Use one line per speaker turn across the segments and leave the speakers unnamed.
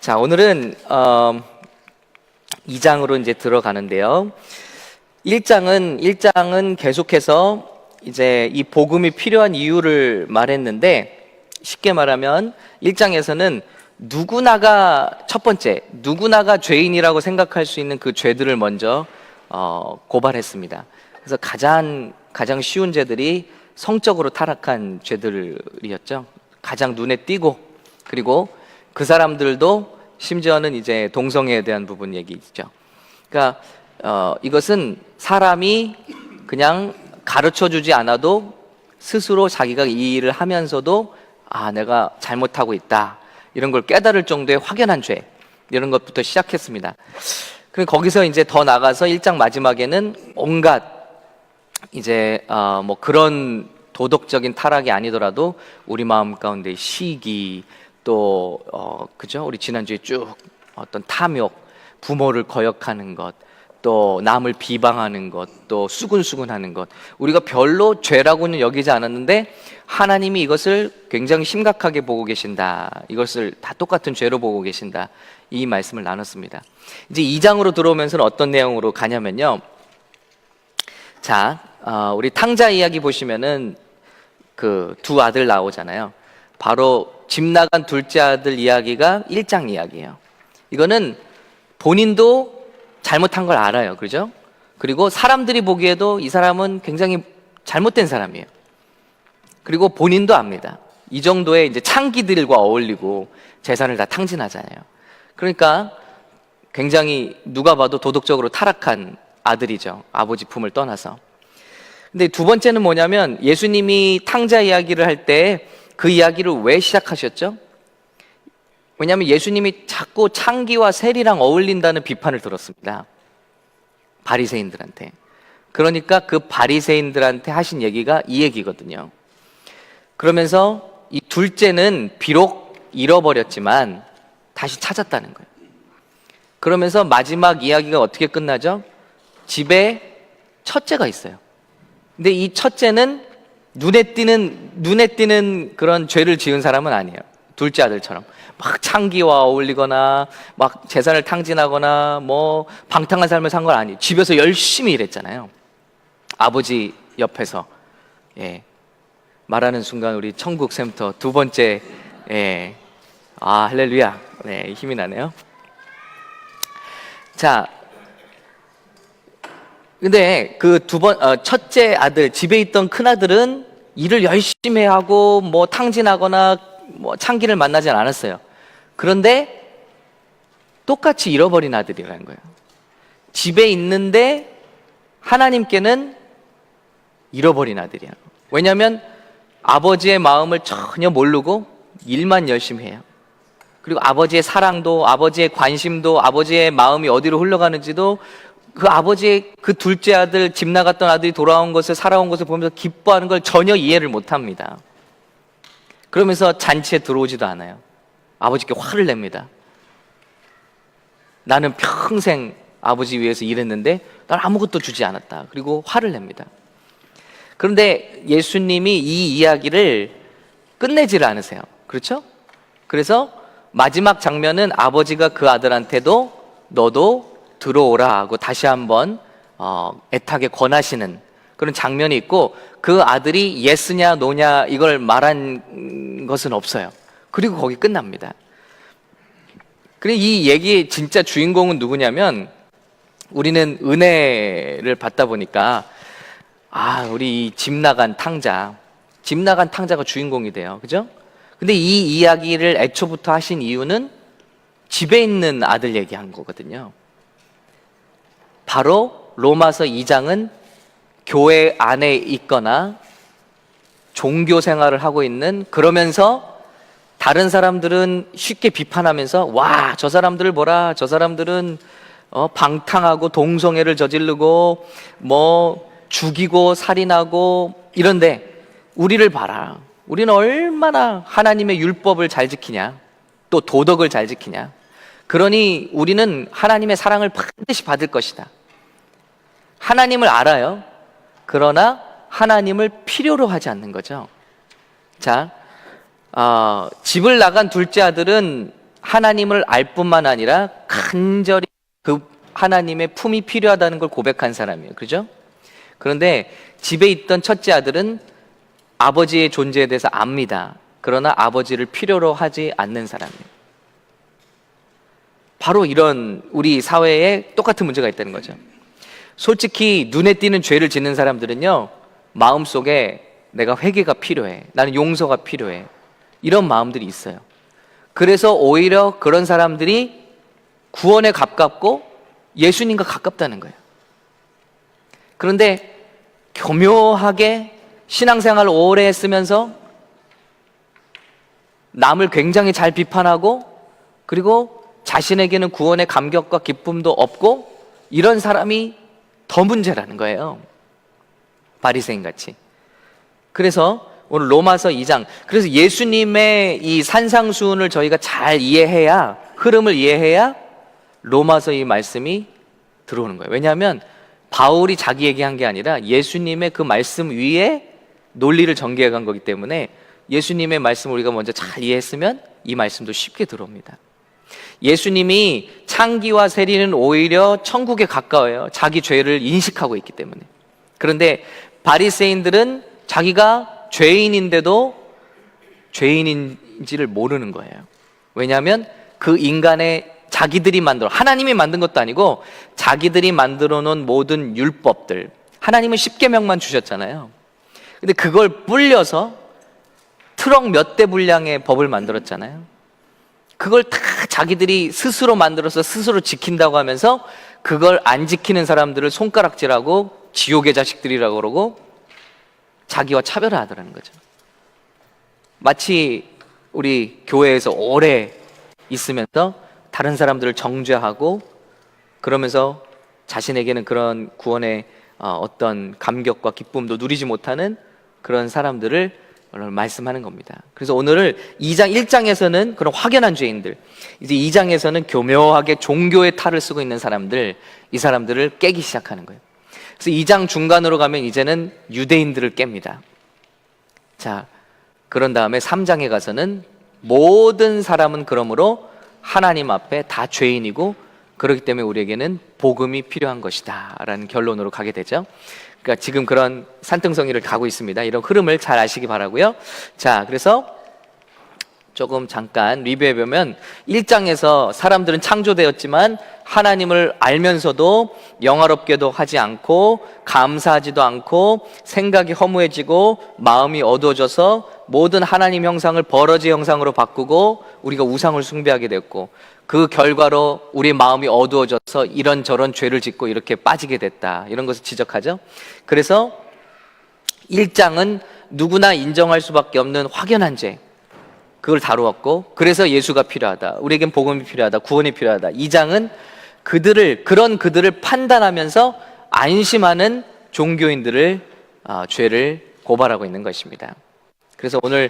자, 오늘은 2장으로 이제 들어가는데요. 1장은 계속해서 이제 이 복음이 필요한 이유를 말했는데, 쉽게 말하면 1장에서는 첫 번째, 누구나가 죄인이라고 생각할 수 있는 그 죄들을 먼저 고발했습니다. 그래서 가장 쉬운 죄들이 성적으로 타락한 죄들이었죠. 가장 눈에 띄고, 그리고 그 사람들도 심지어는 이제 동성애에 대한 부분 얘기죠. 그러니까 이것은 사람이 그냥 가르쳐 주지 않아도 스스로 자기가 이 일을 하면서도 내가 잘못하고 있다, 이런 걸 깨달을 정도의 확연한 죄, 이런 것부터 시작했습니다. 그리고 거기서 이제 더 나가서 1장 마지막에는 온갖 이제 뭐 그런 도덕적인 타락이 아니더라도 우리 마음 가운데 시기, 또 그죠? 우리 지난주에 쭉 어떤 탐욕, 부모를 거역하는 것, 또 남을 비방하는 것, 또 수근수근하는 것, 우리가 별로 죄라고는 여기지 않았는데 하나님이 이것을 굉장히 심각하게 보고 계신다, 이것을 다 똑같은 죄로 보고 계신다, 이 말씀을 나눴습니다. 이제 2장으로 들어오면서는 어떤 내용으로 가냐면요, 자, 우리 탕자 이야기 보시면은 그 두 아들 나오잖아요. 바로 집 나간 둘째 아들 이야기가 1장 이야기예요. 이거는 본인도 잘못한 걸 알아요. 그죠? 그리고 사람들이 보기에도 이 사람은 굉장히 잘못된 사람이에요. 그리고 본인도 압니다. 이 정도의 이제 창기들과 어울리고 재산을 다 탕진하잖아요. 그러니까 굉장히 누가 봐도 도덕적으로 타락한 아들이죠. 아버지 품을 떠나서. 근데 두 번째는 뭐냐면, 예수님이 탕자 이야기를 할 때 그 이야기를 왜 시작하셨죠? 왜냐하면 예수님이 자꾸 창기와 세리랑 어울린다는 비판을 들었습니다. 바리새인들한테. 그러니까 그 바리새인들한테 하신 얘기가 이 얘기거든요. 그러면서 이 둘째는 비록 잃어버렸지만 다시 찾았다는 거예요. 그러면서 마지막 이야기가 어떻게 끝나죠? 집에 첫째가 있어요. 근데 이 첫째는 눈에 띄는 그런 죄를 지은 사람은 아니에요. 둘째 아들처럼 막 창기와 어울리거나 막 재산을 탕진하거나 뭐 방탕한 삶을 산 건 아니에요. 집에서 열심히 일했잖아요. 아버지 옆에서. 말하는 순간 우리 천국 샘터 두 번째, 할렐루야. 힘이 나네요. 자, 근데 그 첫째 아들, 집에 있던 큰 아들은 일을 열심히 하고 뭐 탕진하거나 뭐 창기를 만나진 않았어요. 그런데 똑같이 잃어버린 아들이라는 거예요. 집에 있는데 하나님께는 잃어버린 아들이에요. 왜냐하면 아버지의 마음을 전혀 모르고 일만 열심히 해요. 그리고 아버지의 사랑도, 아버지의 관심도, 아버지의 마음이 어디로 흘러가는지도, 그 아버지의 그 둘째 아들, 집 나갔던 아들이 돌아온 것을, 살아온 것을 보면서 기뻐하는 걸 전혀 이해를 못합니다. 그러면서 잔치에 들어오지도 않아요. 아버지께 화를 냅니다. 나는 평생 아버지 위해서 일했는데 난 아무것도 주지 않았다. 그리고 화를 냅니다. 그런데 예수님이 이 이야기를 끝내지를 않으세요. 그렇죠? 그래서 마지막 장면은 아버지가 그 아들한테도 너도 들어오라 하고 다시 한번 애타게 권하시는 그런 장면이 있고, 그 아들이 예스냐 노냐 이걸 말한 것은 없어요. 그리고 거기 끝납니다. 그리고 이 얘기의 진짜 주인공은 누구냐면, 우리는 은혜를 받다 보니까 우리 집 나간 탕자가 주인공이 돼요. 그죠? 근데 이 이야기를 애초부터 하신 이유는 집에 있는 아들 얘기한 거거든요. 바로 로마서 2장은 교회 안에 있거나 종교 생활을 하고 있는, 그러면서 다른 사람들은 쉽게 비판하면서 와, 저 사람들을 보라, 저 사람들은 방탕하고 동성애를 저지르고 뭐 죽이고 살인하고 이런데 우리를 봐라, 우리는 얼마나 하나님의 율법을 잘 지키냐, 또 도덕을 잘 지키냐, 그러니 우리는 하나님의 사랑을 반드시 받을 것이다. 하나님을 알아요. 그러나 하나님을 필요로 하지 않는 거죠. 자, 집을 나간 둘째 아들은 하나님을 알 뿐만 아니라 간절히 그 하나님의 품이 필요하다는 걸 고백한 사람이에요. 그죠? 그런데 집에 있던 첫째 아들은 아버지의 존재에 대해서 압니다. 그러나 아버지를 필요로 하지 않는 사람이에요. 바로 이런 우리 사회에 똑같은 문제가 있다는 거죠. 솔직히 눈에 띄는 죄를 짓는 사람들은요, 마음속에 내가 회개가 필요해, 나는 용서가 필요해, 이런 마음들이 있어요. 그래서 오히려 그런 사람들이 구원에 가깝고 예수님과 가깝다는 거예요. 그런데 교묘하게 신앙생활을 오래 했으면서 남을 굉장히 잘 비판하고, 그리고 자신에게는 구원의 감격과 기쁨도 없고, 이런 사람이 더 문제라는 거예요. 바리새인 같이. 그래서 오늘 로마서 2장, 그래서 예수님의 이 산상수훈을 저희가 잘 이해해야, 흐름을 이해해야 로마서 이 말씀이 들어오는 거예요. 왜냐하면 바울이 자기 얘기한 게 아니라 예수님의 그 말씀 위에 논리를 전개해 간 거기 때문에 예수님의 말씀을 우리가 먼저 잘 이해했으면 이 말씀도 쉽게 들어옵니다. 예수님이 창기와 세리는 오히려 천국에 가까워요. 자기 죄를 인식하고 있기 때문에. 그런데 바리새인들은 자기가 죄인인데도 죄인인지를 모르는 거예요. 왜냐하면 그 인간의 자기들이 하나님이 만든 것도 아니고 자기들이 만들어 놓은 모든 율법들, 하나님은 10계명만 주셨잖아요. 근데 그걸 불려서 트럭 몇 대 분량의 법을 만들었잖아요. 그걸 다 자기들이 스스로 만들어서 스스로 지킨다고 하면서 그걸 안 지키는 사람들을 손가락질하고 지옥의 자식들이라고 그러고 자기와 차별화하더라는 거죠. 마치 우리 교회에서 오래 있으면서 다른 사람들을 정죄하고 그러면서 자신에게는 그런 구원의 어떤 감격과 기쁨도 누리지 못하는 그런 사람들을 말씀하는 겁니다. 그래서 오늘은 2장 1장에서는 그런 확연한 죄인들, 이제 2장에서는 교묘하게 종교의 탈을 쓰고 있는 사람들, 이 사람들을 깨기 시작하는 거예요. 그래서 2장 중간으로 가면 이제는 유대인들을 깹니다. 자, 그런 다음에 3장에 가서는 모든 사람은 그러므로 하나님 앞에 다 죄인이고 그렇기 때문에 우리에게는 복음이 필요한 것이다 라는 결론으로 가게 되죠. 그러니까 지금 그런 산등성이를 가고 있습니다. 이런 흐름을 잘 아시기 바라고요. 자, 그래서 조금 잠깐 리뷰해보면 1장에서 사람들은 창조되었지만 하나님을 알면서도 영화롭게도 하지 않고 감사하지도 않고 생각이 허무해지고 마음이 어두워져서 모든 하나님 형상을 버러지 형상으로 바꾸고 우리가 우상을 숭배하게 됐고 그 결과로 우리 마음이 어두워져서 이런저런 죄를 짓고 이렇게 빠지게 됐다, 이런 것을 지적하죠. 그래서 1장은 누구나 인정할 수밖에 없는 확연한 죄, 그걸 다루었고 그래서 예수가 필요하다, 우리에겐 복음이 필요하다, 구원이 필요하다. 2장은 그런 그들을 판단하면서 안심하는 종교인들을 죄를 고발하고 있는 것입니다. 그래서 오늘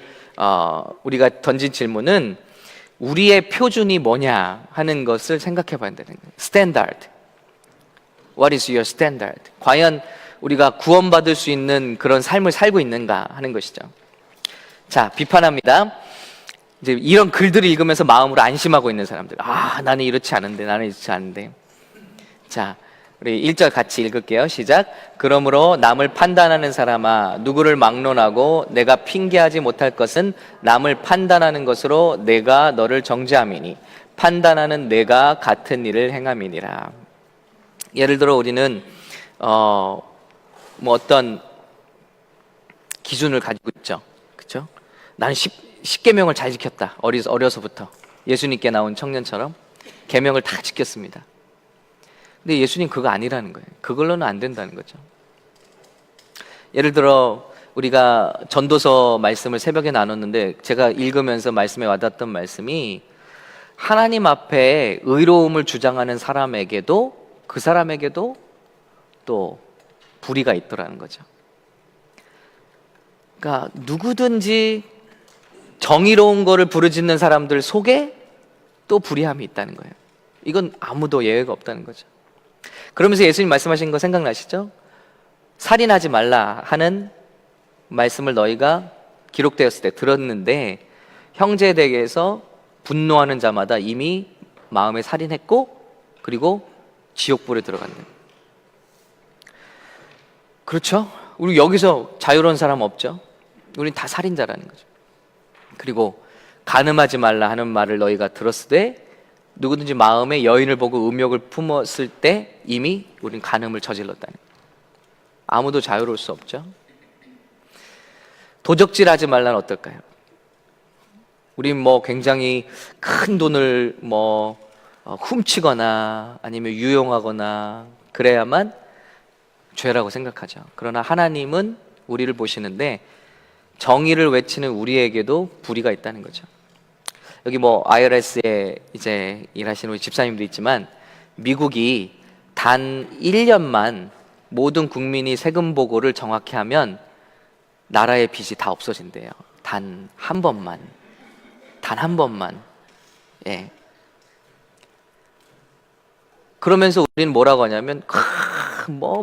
우리가 던진 질문은 우리의 표준이 뭐냐 하는 것을 생각해 봐야 되는 거예요. Standard. What is your standard? 과연 우리가 구원받을 수 있는 그런 삶을 살고 있는가 하는 것이죠. 자, 비판합니다. 이제 이런 글들을 읽으면서 마음으로 안심하고 있는 사람들. 나는 이렇지 않은데, 나는 이렇지 않은데. 자, 우리 1절 같이 읽을게요. 시작. 그러므로 남을 판단하는 사람아, 누구를 막론하고 내가 핑계하지 못할 것은 남을 판단하는 것으로 내가 너를 정죄함이니 판단하는 내가 같은 일을 행함이니라. 예를 들어 우리는 어떤 기준을 가지고 있죠. 그렇죠? 나는 10계명을 잘 지켰다. 어려서부터 예수님께 나온 청년처럼 계명을 다 지켰습니다. 근데 예수님 그거 아니라는 거예요. 그걸로는 안 된다는 거죠. 예를 들어 우리가 전도서 말씀을 새벽에 나눴는데 제가 읽으면서 말씀에 와닿았던 말씀이 하나님 앞에 의로움을 주장하는 사람에게도 그 사람에게도 또 불의가 있더라는 거죠. 그러니까 누구든지 정의로운 거를 부르짖는 사람들 속에 또 불의함이 있다는 거예요. 이건 아무도 예외가 없다는 거죠. 그러면서 예수님 말씀하신 거 생각나시죠? 살인하지 말라 하는 말씀을 너희가 기록되었을 때 들었는데 형제에 대해서 분노하는 자마다 이미 마음에 살인했고 그리고 지옥불에 들어간다. 그렇죠? 우리 여기서 자유로운 사람 없죠? 우린 다 살인자라는 거죠. 그리고 간음하지 말라 하는 말을 너희가 들었을 때 누구든지 마음에 여인을 보고 음욕을 품었을 때 이미 우린 간음을 저질렀다는 거예요. 아무도 자유로울 수 없죠. 도적질하지 말라는 어떨까요? 우린 뭐 굉장히 큰 돈을 훔치거나 아니면 유용하거나 그래야만 죄라고 생각하죠. 그러나 하나님은 우리를 보시는데 정의를 외치는 우리에게도 불의가 있다는 거죠. 여기 IRS에 이제 일하시는 우리 집사님도 있지만 미국이 단 1년만 모든 국민이 세금 보고를 정확히 하면 나라의 빚이 다 없어진대요. 단 한 번만. 단 한 번만. 예. 그러면서 우리는 뭐라고 하냐면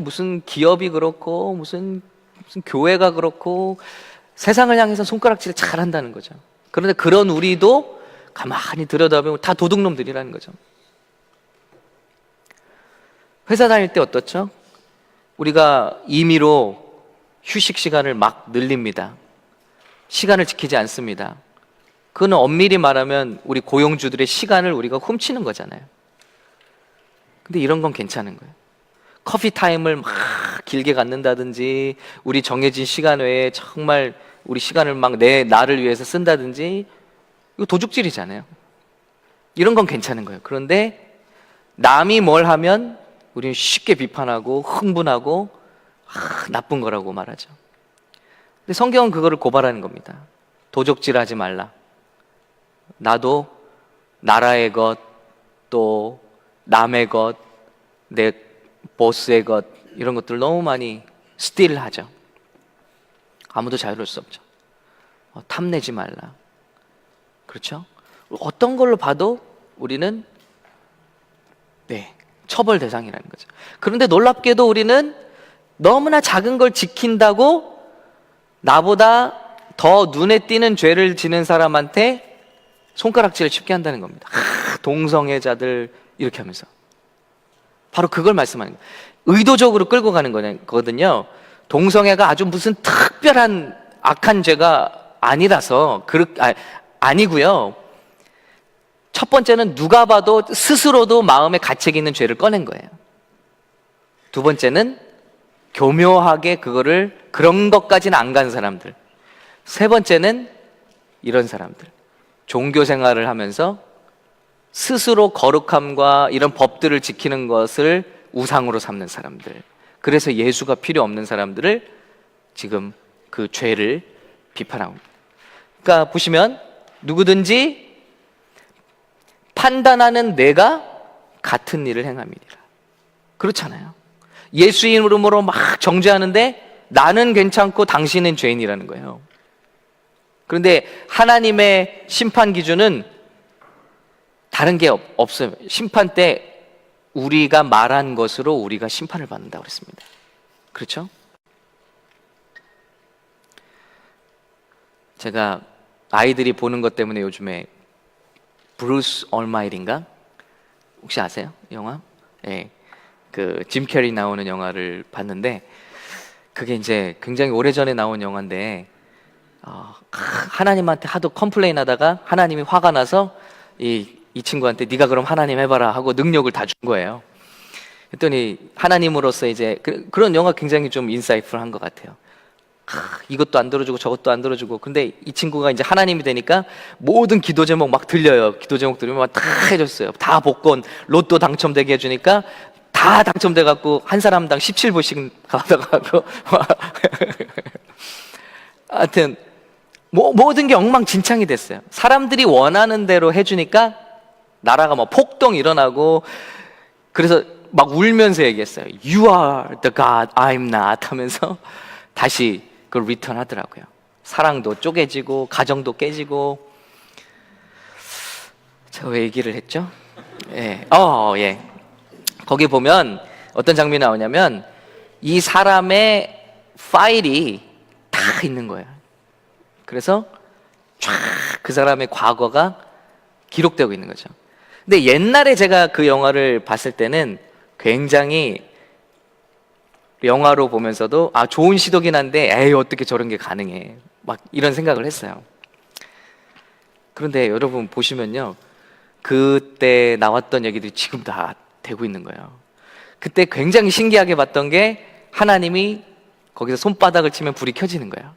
무슨 기업이 그렇고 무슨 교회가 그렇고 세상을 향해서 손가락질을 잘 한다는 거죠. 그런데 그런 우리도 가만히 들여다보면 다 도둑놈들이라는 거죠. 회사 다닐 때 어떻죠? 우리가 임의로 휴식 시간을 막 늘립니다. 시간을 지키지 않습니다. 그거는 엄밀히 말하면 우리 고용주들의 시간을 우리가 훔치는 거잖아요. 근데 이런 건 괜찮은 거예요. 커피 타임을 막 길게 갖는다든지 우리 정해진 시간 외에 정말 우리 시간을 막 나를 위해서 쓴다든지 이거 도둑질이잖아요. 이런 건 괜찮은 거예요. 그런데 남이 뭘 하면 우리는 쉽게 비판하고 흥분하고 나쁜 거라고 말하죠. 근데 성경은 그거를 고발하는 겁니다. 도적질하지 말라. 나도 나라의 것, 또 남의 것, 내 보스의 것 이런 것들 너무 많이 스틸하죠. 아무도 자유로울 수 없죠. 탐내지 말라. 그렇죠? 어떤 걸로 봐도 우리는 처벌 대상이라는 거죠. 그런데 놀랍게도 우리는 너무나 작은 걸 지킨다고 나보다 더 눈에 띄는 죄를 지는 사람한테 손가락질을 쉽게 한다는 겁니다. 동성애자들 이렇게 하면서 바로 그걸 말씀하는 거예요. 의도적으로 끌고 가는 거거든요. 동성애가 아주 무슨 특별한 악한 죄가 아니라서 아니고요. 첫 번째는 누가 봐도 스스로도 마음에 가책이 있는 죄를 꺼낸 거예요. 두 번째는 교묘하게 그런 것까지는 안 간 사람들. 세 번째는 이런 사람들. 종교 생활을 하면서 스스로 거룩함과 이런 법들을 지키는 것을 우상으로 삼는 사람들. 그래서 예수가 필요 없는 사람들을 지금 그 죄를 비판하고. 그러니까 보시면 누구든지 판단하는 내가 같은 일을 행함이니라. 그렇잖아요. 예수 이름으로 막 정죄하는데 나는 괜찮고 당신은 죄인이라는 거예요. 그런데 하나님의 심판 기준은 다른 게 없어요. 심판 때 우리가 말한 것으로 우리가 심판을 받는다고 그랬습니다. 그렇죠? 제가 아이들이 보는 것 때문에 요즘에 브루스 얼마이트인가? 혹시 아세요? 영화? 네. 짐 캐리 나오는 영화를 봤는데 그게 이제 굉장히 오래전에 나온 영화인데 하나님한테 하도 컴플레인 하다가 하나님이 화가 나서 이 친구한테 네가 그럼 하나님 해봐라 하고 능력을 다 준 거예요. 그랬더니 하나님으로서 이제 그런 영화 굉장히 좀 인사이트풀한 것 같아요. 이것도 안 들어주고 저것도 안 들어주고. 근데 이 친구가 이제 하나님이 되니까 모든 기도 제목 막 들려요. 기도 제목 들으면 다 해줬어요. 다 복권, 로또 당첨되게 해주니까 다 당첨돼 갖고 한 사람당 17불씩 가져가고 하여튼 모든 게 엉망진창이 됐어요. 사람들이 원하는 대로 해주니까 나라가 폭동 일어나고 그래서 막 울면서 얘기했어요. You are the God, I'm not 하면서 다시 그걸 리턴 하더라고요. 사랑도 쪼개지고 가정도 깨지고. 제가 왜 얘기를 했죠? 예. 예. 거기 보면 어떤 장면이 나오냐면 이 사람의 파일이 다 있는 거예요. 그래서 쫙 그 사람의 과거가 기록되고 있는 거죠. 근데 옛날에 제가 그 영화를 봤을 때는 굉장히 영화로 보면서도 좋은 시도긴 한데 에이 어떻게 저런 게 가능해 막 이런 생각을 했어요. 그런데 여러분 보시면요, 그때 나왔던 얘기들이 지금 다 되고 있는 거예요. 그때 굉장히 신기하게 봤던 게 하나님이 거기서 손바닥을 치면 불이 켜지는 거예요.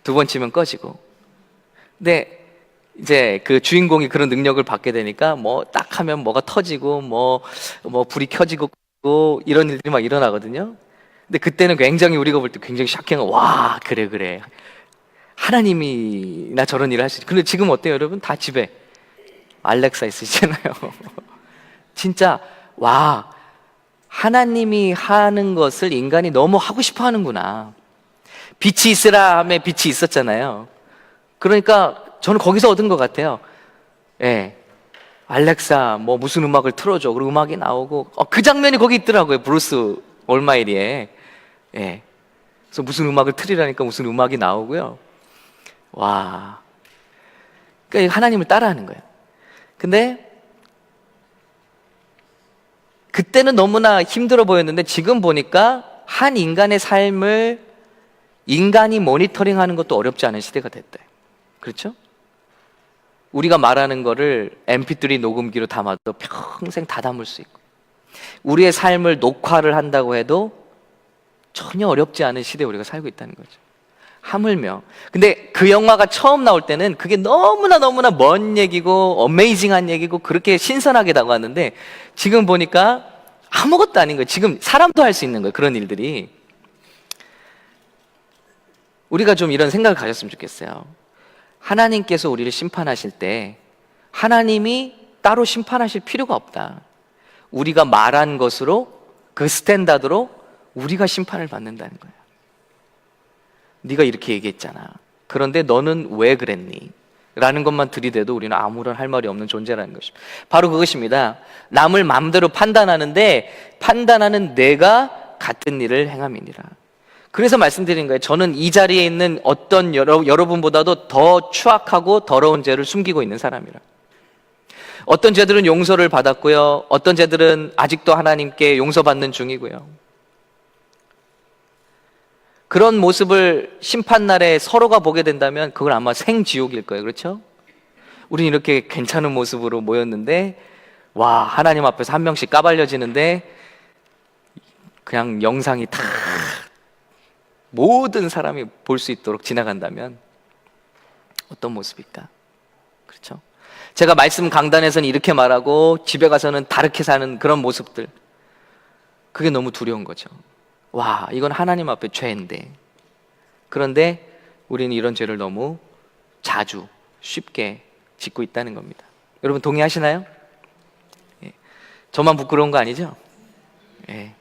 두 번 치면 꺼지고. 근데 이제 그 주인공이 그런 능력을 받게 되니까 뭐 딱 하면 뭐가 터지고 뭐 불이 켜지고 이런 일들이 막 일어나거든요. 근데 그때는 굉장히 우리가 볼 때 굉장히 샤킹한, 와 그래 하나님이나 저런 일을 할 수 있지. 근데 지금 어때요 여러분? 다 집에 알렉사 있으시잖아요. 진짜 와, 하나님이 하는 것을 인간이 너무 하고 싶어 하는구나. 빛이 있으라 하며 빛이 있었잖아요. 그러니까 저는 거기서 얻은 것 같아요. 예, 알렉사 뭐 무슨 음악을 틀어줘. 그리고 음악이 나오고 그 장면이 거기 있더라고요. 브루스 올마이리에. 예, 그래서 무슨 음악을 틀으라니까 무슨 음악이 나오고요. 와, 그러니까 하나님을 따라하는 거예요. 근데 그때는 너무나 힘들어 보였는데 지금 보니까 한 인간의 삶을 인간이 모니터링하는 것도 어렵지 않은 시대가 됐대요. 그렇죠? 우리가 말하는 거를 mp3 녹음기로 담아도 평생 다 담을 수 있고, 우리의 삶을 녹화를 한다고 해도 전혀 어렵지 않은 시대에 우리가 살고 있다는 거죠. 하물며 근데 그 영화가 처음 나올 때는 그게 너무나 먼 얘기고 어메이징한 얘기고 그렇게 신선하게 다가왔는데 지금 보니까 아무것도 아닌 거예요. 지금 사람도 할 수 있는 거예요. 그런 일들이. 우리가 좀 이런 생각을 가졌으면 좋겠어요. 하나님께서 우리를 심판하실 때 하나님이 따로 심판하실 필요가 없다. 우리가 말한 것으로, 그 스탠다드로 우리가 심판을 받는다는 거예요. 네가 이렇게 얘기했잖아. 그런데 너는 왜 그랬니? 라는 것만 들이대도 우리는 아무런 할 말이 없는 존재라는 것입니다. 바로 그것입니다. 남을 마음대로 판단하는데 판단하는 내가 같은 일을 행함이니라. 그래서 말씀드린 거예요. 저는 이 자리에 있는 어떤 여러분보다도 더 추악하고 더러운 죄를 숨기고 있는 사람이라. 어떤 죄들은 용서를 받았고요, 어떤 죄들은 아직도 하나님께 용서받는 중이고요. 그런 모습을 심판날에 서로가 보게 된다면 그건 아마 생지옥일 거예요. 그렇죠? 우린 이렇게 괜찮은 모습으로 모였는데 와, 하나님 앞에서 한 명씩 까발려지는데 그냥 영상이 다 모든 사람이 볼 수 있도록 지나간다면 어떤 모습일까? 그렇죠? 제가 말씀 강단에서는 이렇게 말하고 집에 가서는 다르게 사는 그런 모습들, 그게 너무 두려운 거죠. 와, 이건 하나님 앞에 죄인데. 그런데 우리는 이런 죄를 너무 자주 쉽게 짓고 있다는 겁니다. 여러분 동의하시나요? 예. 저만 부끄러운 거 아니죠? 예.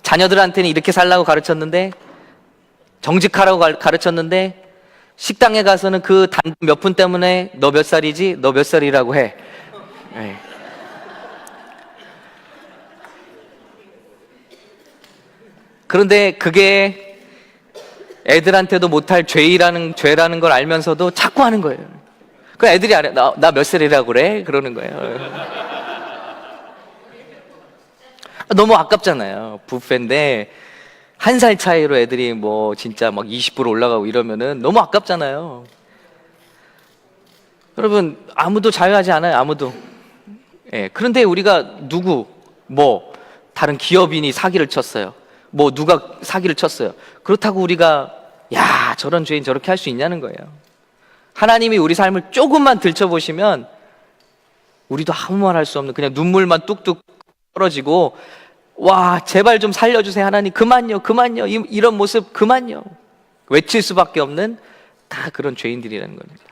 자녀들한테는 이렇게 살라고 가르쳤는데, 정직하라고 가르쳤는데 식당에 가서는 그 단 몇 분 때문에 너 몇 살이지? 너 몇 살이라고 해. 예. 그런데 그게 애들한테도 못할 죄라는 걸 알면서도 자꾸 하는 거예요. 그 애들이 알아. 나 몇 살이라고 그래? 그러는 거예요. 너무 아깝잖아요. 뷔페인데 1살 차이로 애들이 뭐 진짜 막 20% 올라가고 이러면은 너무 아깝잖아요. 여러분, 아무도 자유하지 않아요. 아무도. 예. 그런데 우리가 다른 기업인이 사기를 쳤어요. 누가 사기를 쳤어요. 그렇다고 우리가 야, 저런 죄인 저렇게 할 수 있냐는 거예요. 하나님이 우리 삶을 조금만 들춰보시면 우리도 아무 말 할 수 없는, 그냥 눈물만 뚝뚝 떨어지고, 와, 제발 좀 살려주세요 하나님, 그만요 이런 모습 그만요, 외칠 수밖에 없는 다 그런 죄인들이라는 겁니다.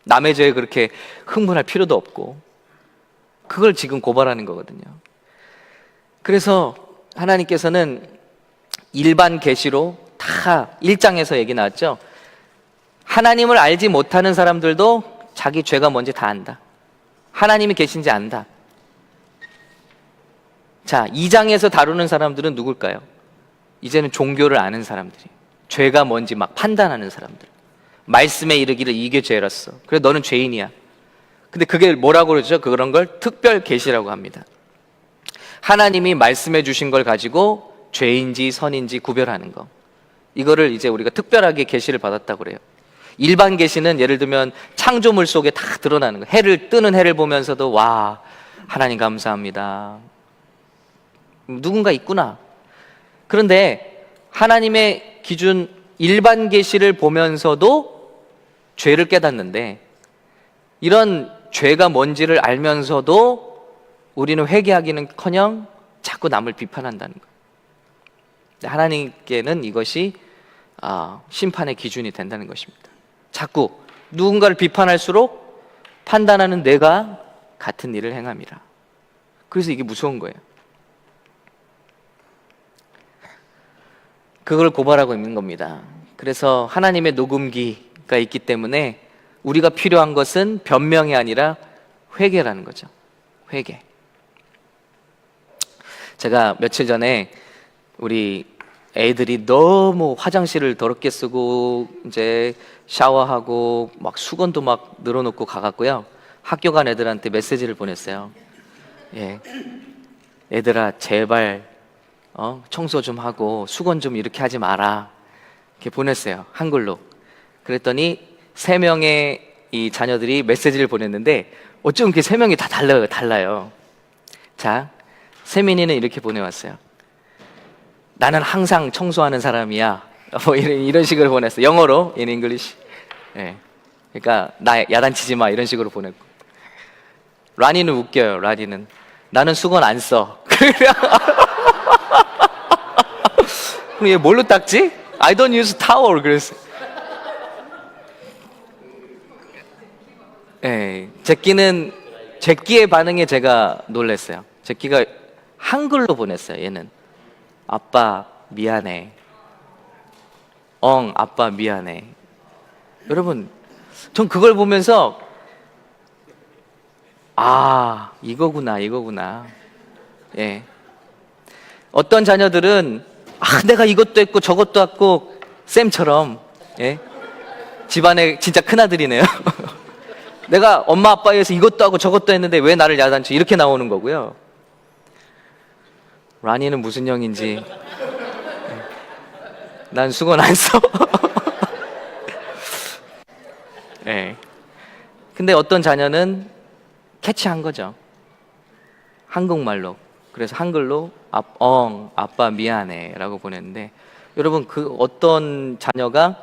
남의 죄에 그렇게 흥분할 필요도 없고, 그걸 지금 고발하는 거거든요. 그래서 하나님께서는 일반 계시로 다 1장에서 얘기 나왔죠. 하나님을 알지 못하는 사람들도 자기 죄가 뭔지 다 안다. 하나님이 계신지 안다. 자, 2장에서 다루는 사람들은 누굴까요? 이제는 종교를 아는 사람들이, 죄가 뭔지 막 판단하는 사람들. 말씀에 이르기를 이게 죄라서, 그래 너는 죄인이야. 근데 그게 뭐라고 그러죠? 그런 걸 특별 계시라고 합니다. 하나님이 말씀해 주신 걸 가지고 죄인지 선인지 구별하는 거. 이거를 이제 우리가 특별하게 계시를 받았다고 그래요. 일반 계시는 예를 들면 창조물 속에 다 드러나는 거. 해를 뜨는 해를 보면서도 와, 하나님 감사합니다. 누군가 있구나. 그런데 하나님의 기준 일반 계시를 보면서도 죄를 깨닫는데 이런 죄가 뭔지를 알면서도 우리는 회개하기는커녕 자꾸 남을 비판한다는 거예요. 하나님께는 이것이 심판의 기준이 된다는 것입니다. 자꾸 누군가를 비판할수록 판단하는 내가 같은 일을 행함이라. 그래서 이게 무서운 거예요. 그걸 고발하고 있는 겁니다. 그래서 하나님의 녹음기가 있기 때문에 우리가 필요한 것은 변명이 아니라 회개라는 거죠. 회개. 제가 며칠 전에 우리 애들이 너무 화장실을 더럽게 쓰고 이제 샤워하고 막 수건도 막 늘어놓고 가갖고요. 학교 간 애들한테 메시지를 보냈어요. 예, 얘들아 제발 청소 좀 하고 수건 좀 이렇게 하지 마라. 이렇게 보냈어요. 한글로. 그랬더니 3명의 이 자녀들이 메시지를 보냈는데 어쩜 이렇게 3명이 다 달라요. 자, 세민이는 이렇게 보내왔어요. 나는 항상 청소하는 사람이야. 뭐 이런 식으로 보냈어요. 영어로, in English. 예. 그러니까 나 야단치지 마 이런 식으로 보냈고. 라니는 웃겨요. 라니는 나는 수건 안 써. 그럼 얘 뭘로 닦지? I don't use towel. 그랬어요. 예. 제끼의 반응에 제가 놀랐어요. 제끼가 한글로 보냈어요. 얘는 아빠 미안해. 아빠 미안해. 여러분, 전 그걸 보면서 이거구나. 예. 어떤 자녀들은 내가 이것도 했고 저것도 했고 쌤처럼, 예. 집안에 진짜 큰아들이네요. 내가 엄마 아빠에 의해서 이것도 하고 저것도 했는데 왜 나를 야단쳐? 이렇게 나오는 거고요. 라니는 무슨 형인지 난 수건 안 써. 네. 근데 어떤 자녀는 캐치한 거죠. 한국말로. 그래서 한글로 아빠 미안해 라고 보냈는데 여러분 그 어떤 자녀가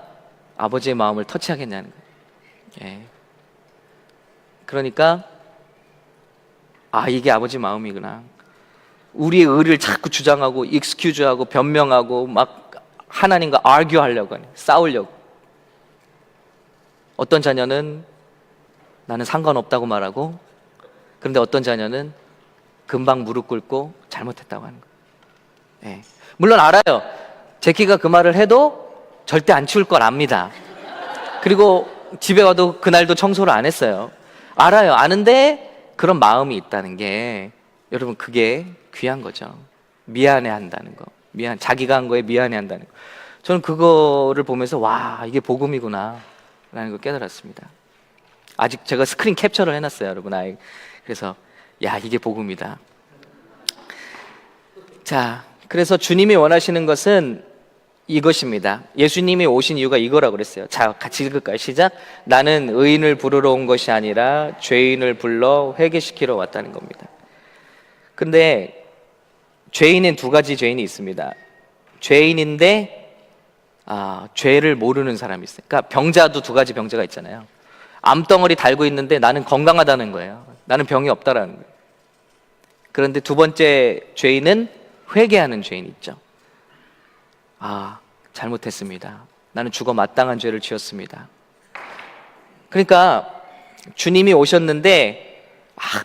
아버지의 마음을 터치하겠냐는 거예요. 예. 그러니까 이게 아버지 마음이구나. 우리의 의를 자꾸 주장하고 익스큐즈하고 변명하고 막 하나님과 아규하려고 하네. 싸우려고. 어떤 자녀는 나는 상관없다고 말하고 그런데 어떤 자녀는 금방 무릎 꿇고 잘못했다고 하는 거예요. 예. 물론 알아요. 제키가 그 말을 해도 절대 안 치울 걸 압니다. 그리고 집에 와도 그날도 청소를 안 했어요. 알아요. 아는데 그런 마음이 있다는 게 여러분 그게 귀한 거죠. 미안해 한다는 거. 자기가 한 거에 미안해 한다는 거. 저는 그거를 보면서 와, 이게 복음이구나 라는 걸 깨달았습니다. 아직 제가 스크린 캡처를 해놨어요, 여러분. 그래서 야, 이게 복음이다. 자, 그래서 주님이 원하시는 것은 이것입니다. 예수님이 오신 이유가 이거라고 그랬어요. 자, 같이 읽을까요? 시작. 나는 의인을 부르러 온 것이 아니라 죄인을 불러 회개시키러 왔다는 겁니다. 근데 죄인은 2가지 죄인이 있습니다. 죄인인데 죄를 모르는 사람이 있어요. 그러니까 병자도 2가지 병자가 있잖아요. 암덩어리 달고 있는데 나는 건강하다는 거예요. 나는 병이 없다라는 거예요. 그런데 2번째 죄인은 회개하는 죄인이 있죠. 잘못했습니다. 나는 죽어 마땅한 죄를 지었습니다. 그러니까 주님이 오셨는데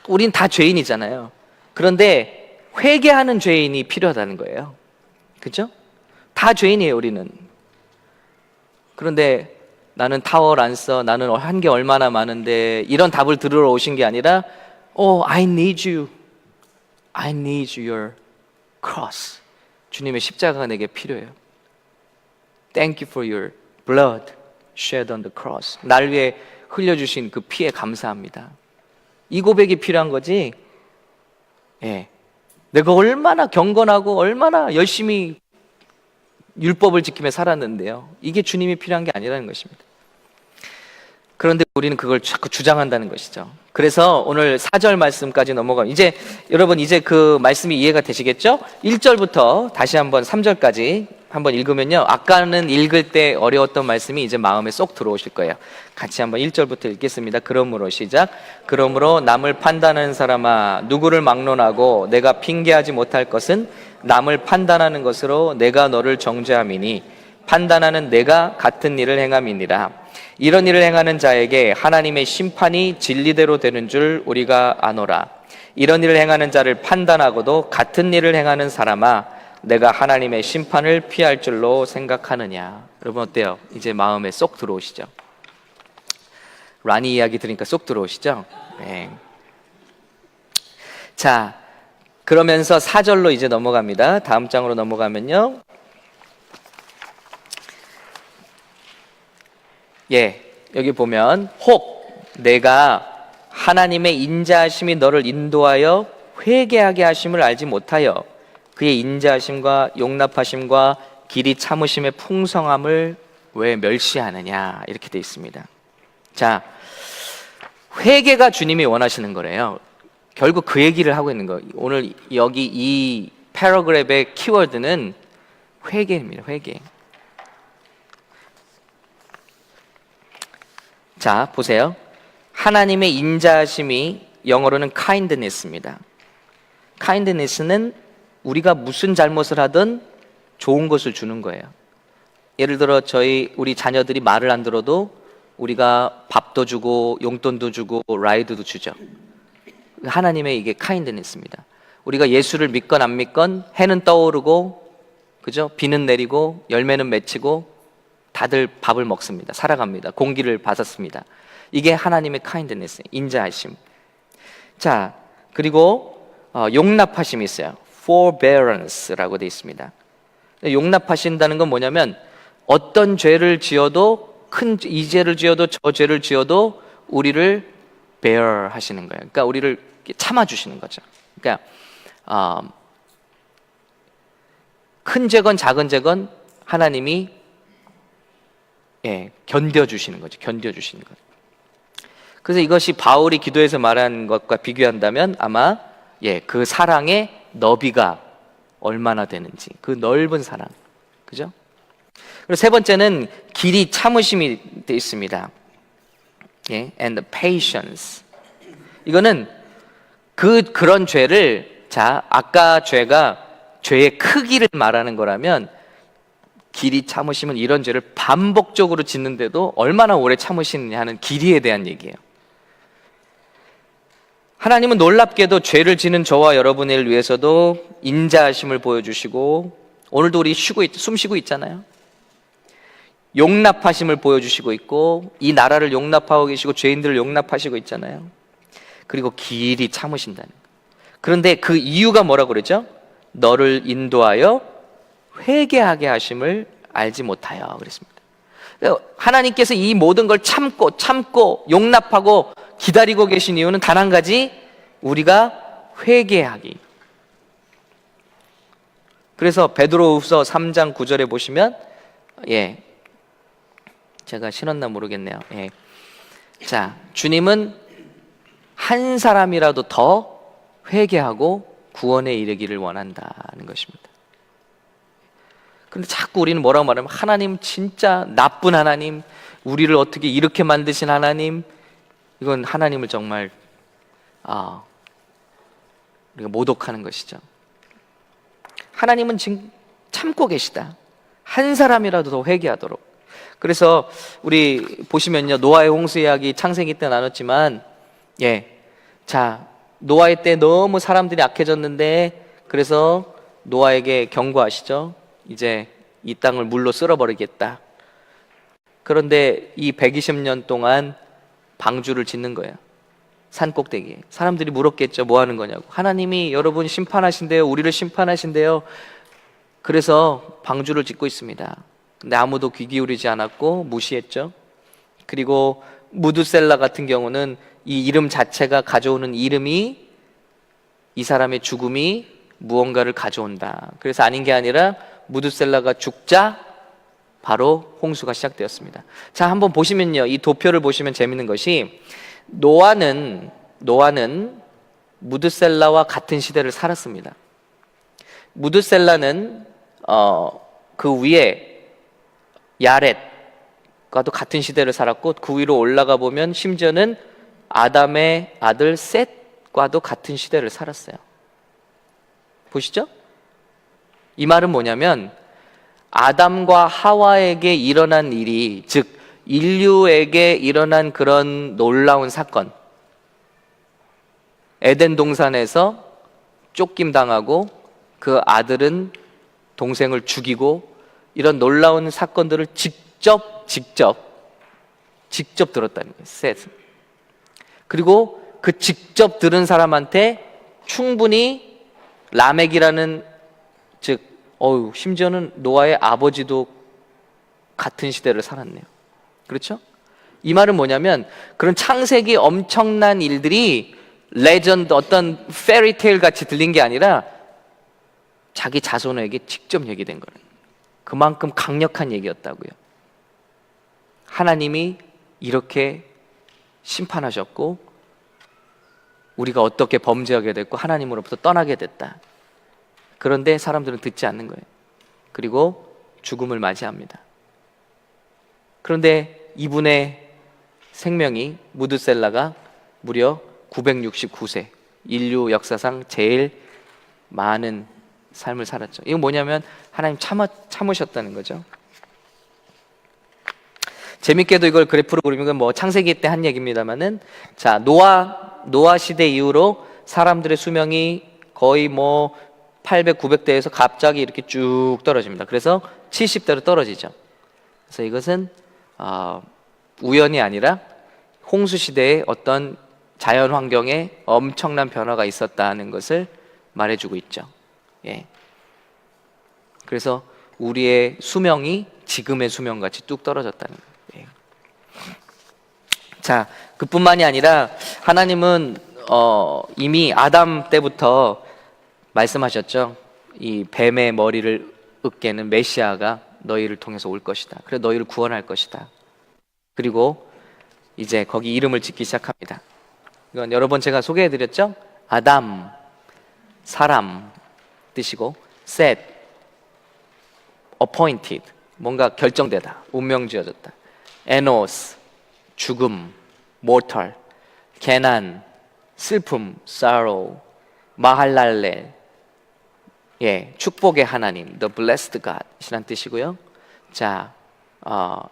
우린 다 죄인이잖아요. 그런데 회개하는 죄인이 필요하다는 거예요. 그렇죠? 다 죄인이에요, 우리는. 그런데 나는 타월 안 써. 나는 한 게 얼마나 많은데 이런 답을 들으러 오신 게 아니라 I need you. I need your cross. 주님의 십자가가 내게 필요해요. Thank you for your blood shed on the cross. 날 위해 흘려주신 그 피에 감사합니다. 이 고백이 필요한 거지. 예. 내가 얼마나 경건하고 얼마나 열심히 율법을 지키며 살았는데요. 이게 주님이 필요한 게 아니라는 것입니다. 그런데 우리는 그걸 자꾸 주장한다는 것이죠. 그래서 오늘 4절 말씀까지 넘어가면 여러분 그 말씀이 이해가 되시겠죠? 1절부터 다시 한번 3절까지 한번 읽으면요, 아까는 읽을 때 어려웠던 말씀이 이제 마음에 쏙 들어오실 거예요. 같이 한번 1절부터 읽겠습니다. 그러므로 시작. 그러므로 남을 판단하는 사람아, 누구를 막론하고 내가 핑계하지 못할 것은 남을 판단하는 것으로 내가 너를 정죄함이니 판단하는 내가 같은 일을 행함이니라. 이런 일을 행하는 자에게 하나님의 심판이 진리대로 되는 줄 우리가 아노라. 이런 일을 행하는 자를 판단하고도 같은 일을 행하는 사람아, 내가 하나님의 심판을 피할 줄로 생각하느냐. 여러분 어때요? 이제 마음에 쏙 들어오시죠? 라니 이야기 들으니까 쏙 들어오시죠? 네. 자, 그러면서 4절로 이제 넘어갑니다. 다음 장으로 넘어가면요, 여기 보면 혹 내가 하나님의 인자하심이 너를 인도하여 회개하게 하심을 알지 못하여 그의 인자하심과 용납하심과 길이 참으심의 풍성함을 왜 멸시하느냐, 이렇게 되어 있습니다. 자, 회개가 주님이 원하시는 거래요. 결국 그 얘기를 하고 있는 거예요. 오늘 여기 이 패러그랩의 키워드는 회개입니다. 회개. 자, 보세요. 하나님의 인자하심이 영어로는 kindness입니다. kindness는 우리가 무슨 잘못을 하든 좋은 것을 주는 거예요. 예를 들어 우리 자녀들이 말을 안 들어도 우리가 밥도 주고 용돈도 주고 라이드도 주죠. 하나님의 이게 kindness입니다. 우리가 예수를 믿건 안 믿건 해는 떠오르고, 그죠? 비는 내리고 열매는 맺히고 다들 밥을 먹습니다. 살아갑니다. 공기를 받았습니다. 이게 하나님의 kindness, 인자하심. 자, 그리고 용납하심이 있어요. forbearance라고 되어 있습니다. 용납하신다는 건 뭐냐면 어떤 죄를 지어도, 이 죄를 지어도 저 죄를 지어도 우리를 bear 하시는 거예요. 그러니까 우리를 참아주시는 거죠. 그러니까 큰 죄건 작은 죄건 하나님이 견뎌주시는 거죠. 견뎌주시는 것. 그래서 이것이 바울이 기도에서 말한 것과 비교한다면 아마 그 사랑의 너비가 얼마나 되는지, 그 넓은 사랑, 그죠? 그리고 세 번째는 길이 참으심이 되어 있습니다. and patience. 이거는 그런 죄를, 자, 아까 죄가 죄의 크기를 말하는 거라면 길이 참으심은 이런 죄를 반복적으로 짓는데도 얼마나 오래 참으시느냐 하는 길이에 대한 얘기예요. 하나님은 놀랍게도 죄를 지는 저와 여러분을 위해서도 인자하심을 보여주시고, 오늘도 우리 숨 쉬고 있잖아요. 용납하심을 보여주시고 있고, 이 나라를 용납하고 계시고 죄인들을 용납하시고 있잖아요. 그리고 길이 참으신다는 거예요. 그런데 그 이유가 뭐라고 그러죠? 너를 인도하여 회개하게 하심을 알지 못하여 그랬습니다. 하나님께서 이 모든 걸 참고 용납하고 기다리고 계신 이유는 단 한 가지, 우리가 회개하기. 그래서 베드로후서 3장 9절에 보시면, 제가 신었나 모르겠네요. 자, 주님은 한 사람이라도 더 회개하고 구원에 이르기를 원한다는 것입니다. 근데 자꾸 우리는 뭐라고 말하면, 하나님 진짜 나쁜 하나님, 우리를 어떻게 이렇게 만드신 하나님, 이건 하나님을 정말 우리가 모독하는 것이죠. 하나님은 지금 참고 계시다. 한 사람이라도 더 회개하도록. 그래서 우리 보시면요, 노아의 홍수 이야기 창세기 때 나눴지만, 자, 노아의 때 너무 사람들이 악해졌는데, 그래서 노아에게 경고하시죠. 이제 이 땅을 물로 쓸어버리겠다. 그런데 이 120년 동안 방주를 짓는 거예요. 산 꼭대기에. 사람들이 물었겠죠. 뭐 하는 거냐고. 하나님이 여러분 심판하신대요. 우리를 심판하신대요. 그래서 방주를 짓고 있습니다. 근데 아무도 귀 기울이지 않았고 무시했죠. 그리고 무드셀라 같은 경우는 이 이름 자체가 가져오는 이름이 이 사람의 죽음이 무언가를 가져온다. 그래서 아닌 게 아니라 무드셀라가 죽자 바로 홍수가 시작되었습니다. 자, 한번 보시면요. 이 도표를 보시면 재밌는 것이 노아는 무드셀라와 같은 시대를 살았습니다. 무드셀라는 그 위에 야렛과도 같은 시대를 살았고 그 위로 올라가 보면 심지어는 아담의 아들 셋과도 같은 시대를 살았어요. 보시죠? 이 말은 뭐냐면 아담과 하와에게 일어난 일이, 즉 인류에게 일어난 그런 놀라운 사건, 에덴 동산에서 쫓김당하고 그 아들은 동생을 죽이고 이런 놀라운 사건들을 직접 들었다는 거예요. 셋은. 그리고 그 직접 들은 사람한테 충분히 라멕이라는, 즉 심지어는 노아의 아버지도 같은 시대를 살았네요. 그렇죠? 이 말은 뭐냐면 그런 창세기 엄청난 일들이 레전드, 어떤 페리테일 같이 들린 게 아니라 자기 자손에게 직접 얘기된 거예요. 그만큼 강력한 얘기였다고요. 하나님이 이렇게 심판하셨고 우리가 어떻게 범죄하게 됐고 하나님으로부터 떠나게 됐다. 그런데 사람들은 듣지 않는 거예요. 그리고 죽음을 맞이합니다. 그런데 이분의 생명이, 무드셀라가 무려 969세, 인류 역사상 제일 많은 삶을 살았죠. 이건 뭐냐면 하나님 참으셨다는 거죠. 재밌게도 이걸 그래프로 그리면 뭐 창세기 때 한 얘기입니다만은, 자, 노아 시대 이후로 사람들의 수명이 거의 뭐 800, 900대에서 갑자기 이렇게 쭉 떨어집니다. 그래서 70대로 떨어지죠. 그래서 이것은 우연이 아니라 홍수 시대에 어떤 자연 환경에 엄청난 변화가 있었다는 것을 말해주고 있죠. 예. 그래서 우리의 수명이 지금의 수명같이 뚝 떨어졌다는 거예요. 예. 자, 그뿐만이 아니라 하나님은 이미 아담 때부터 말씀하셨죠. 이 뱀의 머리를 으깨는 메시아가 너희를 통해서 올 것이다. 그래 너희를 구원할 것이다. 그리고 이제 거기 이름을 짓기 시작합니다. 이건 여러 번 제가 소개해드렸죠. 아담, 사람 뜻이고, 셋, appointed, 뭔가 결정되다, 운명 지어졌다. 에노스, 죽음, mortal, 개난, 슬픔, sorrow, 마할랄렐, 예, 축복의 하나님, the blessed God 이란 뜻이고요. 자,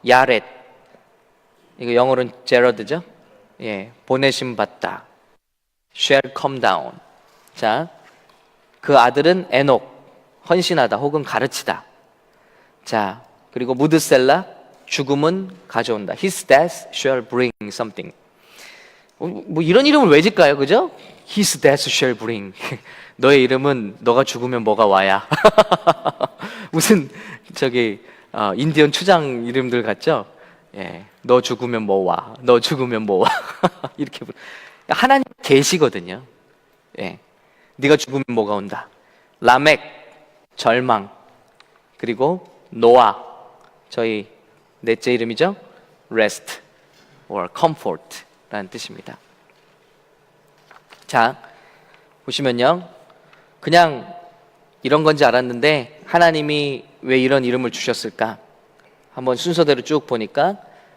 야렛, 이거 영어로는 제러드죠. 예, 보내심 받다, shall come down. 자, 그 아들은 에녹, 헌신하다 혹은 가르치다. 자, 그리고 무드셀라, 죽음은 가져온다. His death shall bring something. 뭐 이런 이름을 왜 짓까요, 그죠? His death shall bring. 너의 이름은 너가 죽으면 뭐가 와야. 무슨 인디언 추장 이름들 같죠? 예, 너 죽으면 뭐 와, 너 죽으면 뭐 와. 이렇게 하나님 계시거든요. 예, 네가 죽으면 뭐가 온다. 라멕, 절망. 그리고 노아, 저희 넷째 이름이죠. rest or comfort 라는 뜻입니다. 자, 보시면요, 그냥 이런 건지 알았는데 하나님이 왜 이런 이름을 주셨을까? 한번 순서대로 쭉 보니까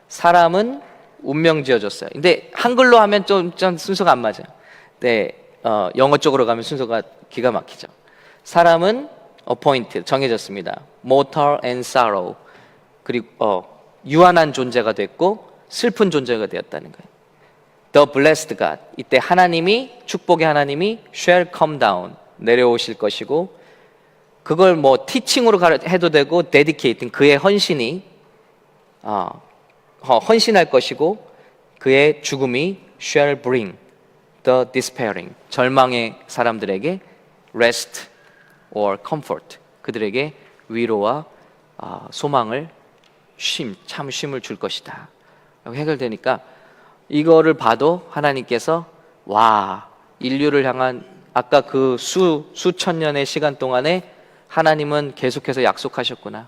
사람은 운명 지어줬어요. 근데 한글로 하면 좀 순서가 안 맞아요. 네, 영어 쪽으로 가면 순서가 기가 막히죠. 사람은 appointed, 정해졌습니다. mortal and sorrow, 그리고 유한한 존재가 됐고 슬픈 존재가 되었다는 거예요. The blessed God, 이때 하나님이, 축복의 하나님이 shall come down, 내려오실 것이고, 그걸 뭐 teaching으로 해도 되고 dedicating, 그의 헌신이 헌신할 것이고, 그의 죽음이 shall bring the despairing, 절망의 사람들에게 rest or comfort, 그들에게 위로와 소망을 참 쉼을 줄 것이다. 해결되니까 이거를 봐도 하나님께서 와, 인류를 향한 아까 그 수천 년의 시간 동안에 하나님은 계속해서 약속하셨구나.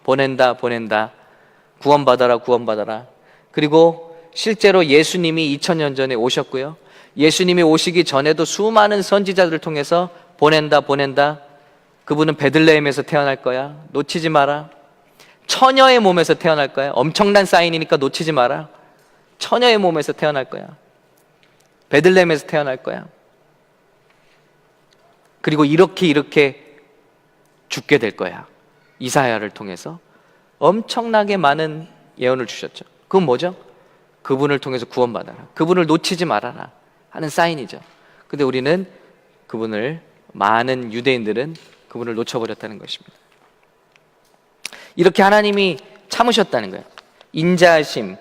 보낸다. 구원받아라, 구원받아라. 그리고 실제로 예수님이 2000년 전에 오셨고요. 예수님이 오시기 전에도 수많은 선지자들을 통해서 보낸다. 그분은 베들레헴에서 태어날 거야. 놓치지 마라. 처녀의 몸에서 태어날 거야. 엄청난 사인이니까 놓치지 마라. 처녀의 몸에서 태어날 거야. 베들레헴에서 태어날 거야. 그리고 이렇게 죽게 될 거야. 이사야를 통해서 엄청나게 많은 예언을 주셨죠. 그건 뭐죠? 그분을 통해서 구원받아라. 그분을 놓치지 말아라 하는 사인이죠. 근데 우리는 많은 유대인들은 그분을 놓쳐버렸다는 것입니다. 이렇게 하나님이 참으셨다는 거예요. 인자하심,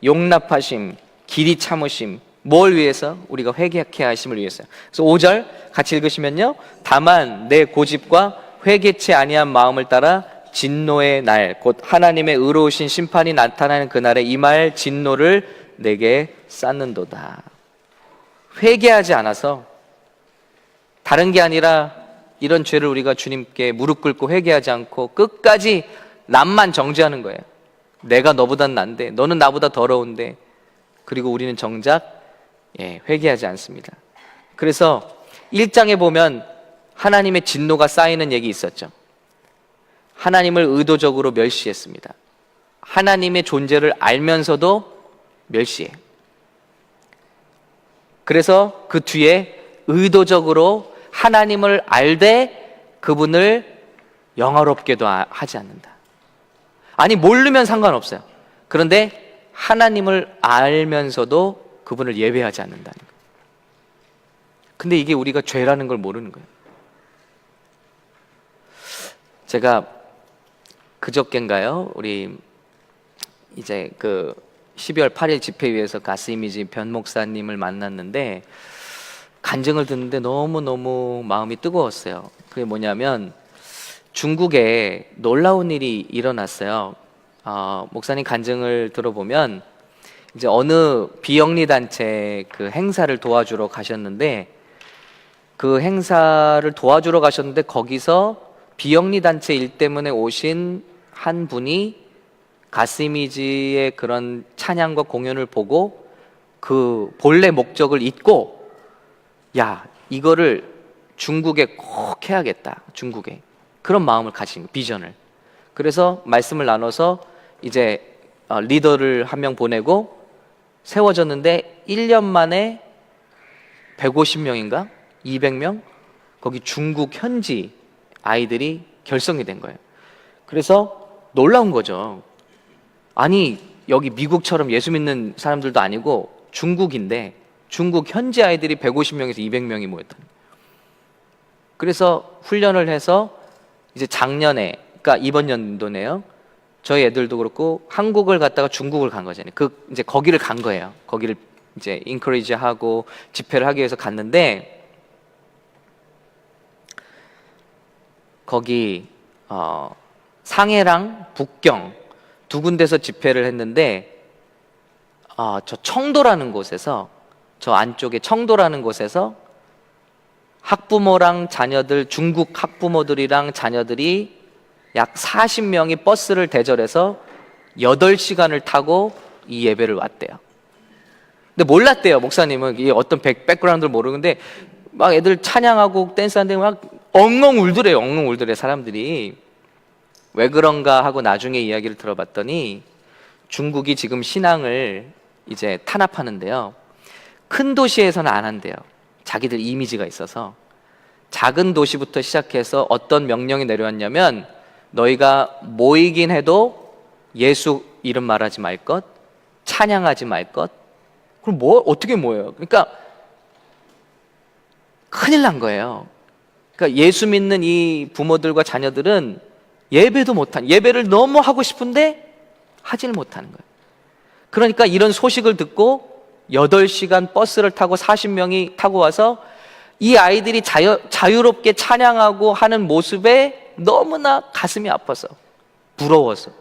용납하심, 길이 참으심. 뭘 위해서? 우리가 회개케 하심을 위해서요. 그래서 5절 같이 읽으시면요. 다만 내 고집과 회개치 아니한 마음을 따라 진노의 날, 곧 하나님의 의로우신 심판이 나타나는 그날에 임할 진노를 내게 쌓는도다. 회개하지 않아서, 다른 게 아니라 이런 죄를 우리가 주님께 무릎 꿇고 회개하지 않고 끝까지 남만 정죄하는 거예요. 내가 너보단 난데, 너는 나보다 더러운데. 그리고 우리는 정작 회개하지 않습니다. 그래서 1장에 보면 하나님의 진노가 쌓이는 얘기 있었죠. 하나님을 의도적으로 멸시했습니다. 하나님의 존재를 알면서도 멸시해. 그래서 그 뒤에 의도적으로 하나님을 알되 그분을 영화롭게도 하지 않는다. 아니, 모르면 상관없어요. 그런데 하나님을 알면서도 그분을 예배하지 않는다는 거예요. 근데 이게 우리가 죄라는 걸 모르는 거예요. 제가 그저껜가요? 우리 이제 그 12월 8일 집회위에서 가스이미지 변 목사님을 만났는데 간증을 듣는데 너무너무 마음이 뜨거웠어요. 그게 뭐냐면 중국에 놀라운 일이 일어났어요. 목사님 간증을 들어보면 이제 어느 비영리 단체 그 행사를 도와주러 가셨는데 그 행사를 도와주러 가셨는데 거기서 비영리 단체 일 때문에 오신 한 분이 가스이미지의 그런 찬양과 공연을 보고 그 본래 목적을 잊고 야, 이거를 중국에 꼭 해야겠다. 중국에. 그런 마음을 가진 비전을. 그래서 말씀을 나눠서 이제 리더를 한 명 보내고 세워졌는데 1년 만에 150명인가? 200명? 거기 중국 현지 아이들이 결성이 된 거예요. 그래서 놀라운 거죠. 아니, 여기 미국처럼 예수 믿는 사람들도 아니고 중국인데 중국 현지 아이들이 150명에서 200명이 모였다. 그래서 훈련을 해서 이제 작년에, 그러니까 이번 연도네요. 저희 애들도 그렇고 한국을 갔다가 중국을 간 거잖아요. 이제 거기를 간 거예요. 거기를 이제 인커리지 하고 집회를 하기 위해서 갔는데 거기 상해랑 북경 두 군데서 집회를 했는데 저 청도라는 곳에서, 저 안쪽에 청도라는 곳에서 학부모랑 자녀들, 중국 학부모들이랑 자녀들이 약 40명이 버스를 대절해서 8시간을 타고 이 예배를 왔대요. 근데 몰랐대요. 목사님은 이 어떤 백그라운드를 모르는데 막 애들 찬양하고 댄스하는데 막 엉엉 울더래요. 엉엉 울더래 사람들이. 왜 그런가 하고 나중에 이야기를 들어봤더니 중국이 지금 신앙을 이제 탄압하는데요. 큰 도시에서는 안 한대요. 자기들 이미지가 있어서. 작은 도시부터 시작해서 어떤 명령이 내려왔냐면 너희가 모이긴 해도 예수 이름 말하지 말 것, 찬양하지 말 것. 그럼 어떻게 모여요? 그러니까 큰일 난 거예요. 그러니까 예수 믿는 이 부모들과 자녀들은 예배를 너무 하고 싶은데 하지를 못하는 거예요. 그러니까 이런 소식을 듣고 8시간 버스를 타고 40명이 타고 와서 이 아이들이 자유롭게 찬양하고 하는 모습에 너무나 가슴이 아파서, 부러워서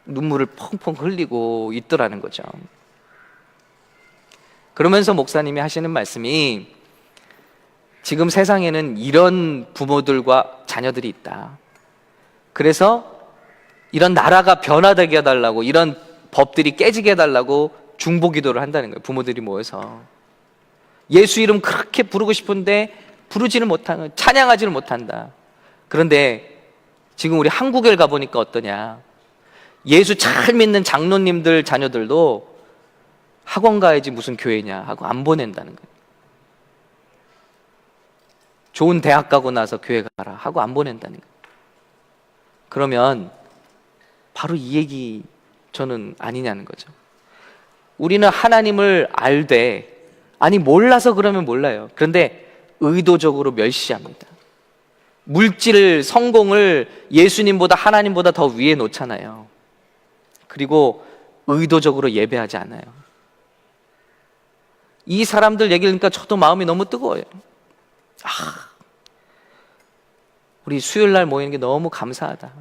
눈물을 펑펑 흘리고 있더라는 거죠. 그러면서 목사님이 하시는 말씀이 지금 세상에는 이런 부모들과 자녀들이 있다. 그래서 이런 나라가 변화되게 해달라고, 이런 법들이 깨지게 해달라고 중보기도를 한다는 거예요. 부모들이 모여서 예수 이름 그렇게 부르고 싶은데 부르지를 못하는, 찬양하지를 못한다. 그런데 지금 우리 한국에 가보니까 어떠냐, 예수 잘 믿는 장로님들 자녀들도 학원 가야지 무슨 교회냐 하고 안 보낸다는 거예요. 좋은 대학 가고 나서 교회 가라 하고 안 보낸다는 거예요. 그러면 바로 이 얘기 저는 아니냐는 거죠. 우리는 하나님을 알되, 아니 몰라서 그러면 몰라요. 그런데 의도적으로 멸시합니다. 물질, 성공을 예수님보다 하나님보다 더 위에 놓잖아요. 그리고 의도적으로 예배하지 않아요. 이 사람들 얘기를 하니까 저도 마음이 너무 뜨거워요. 우리 수요일 날 모이는 게 너무 감사하다.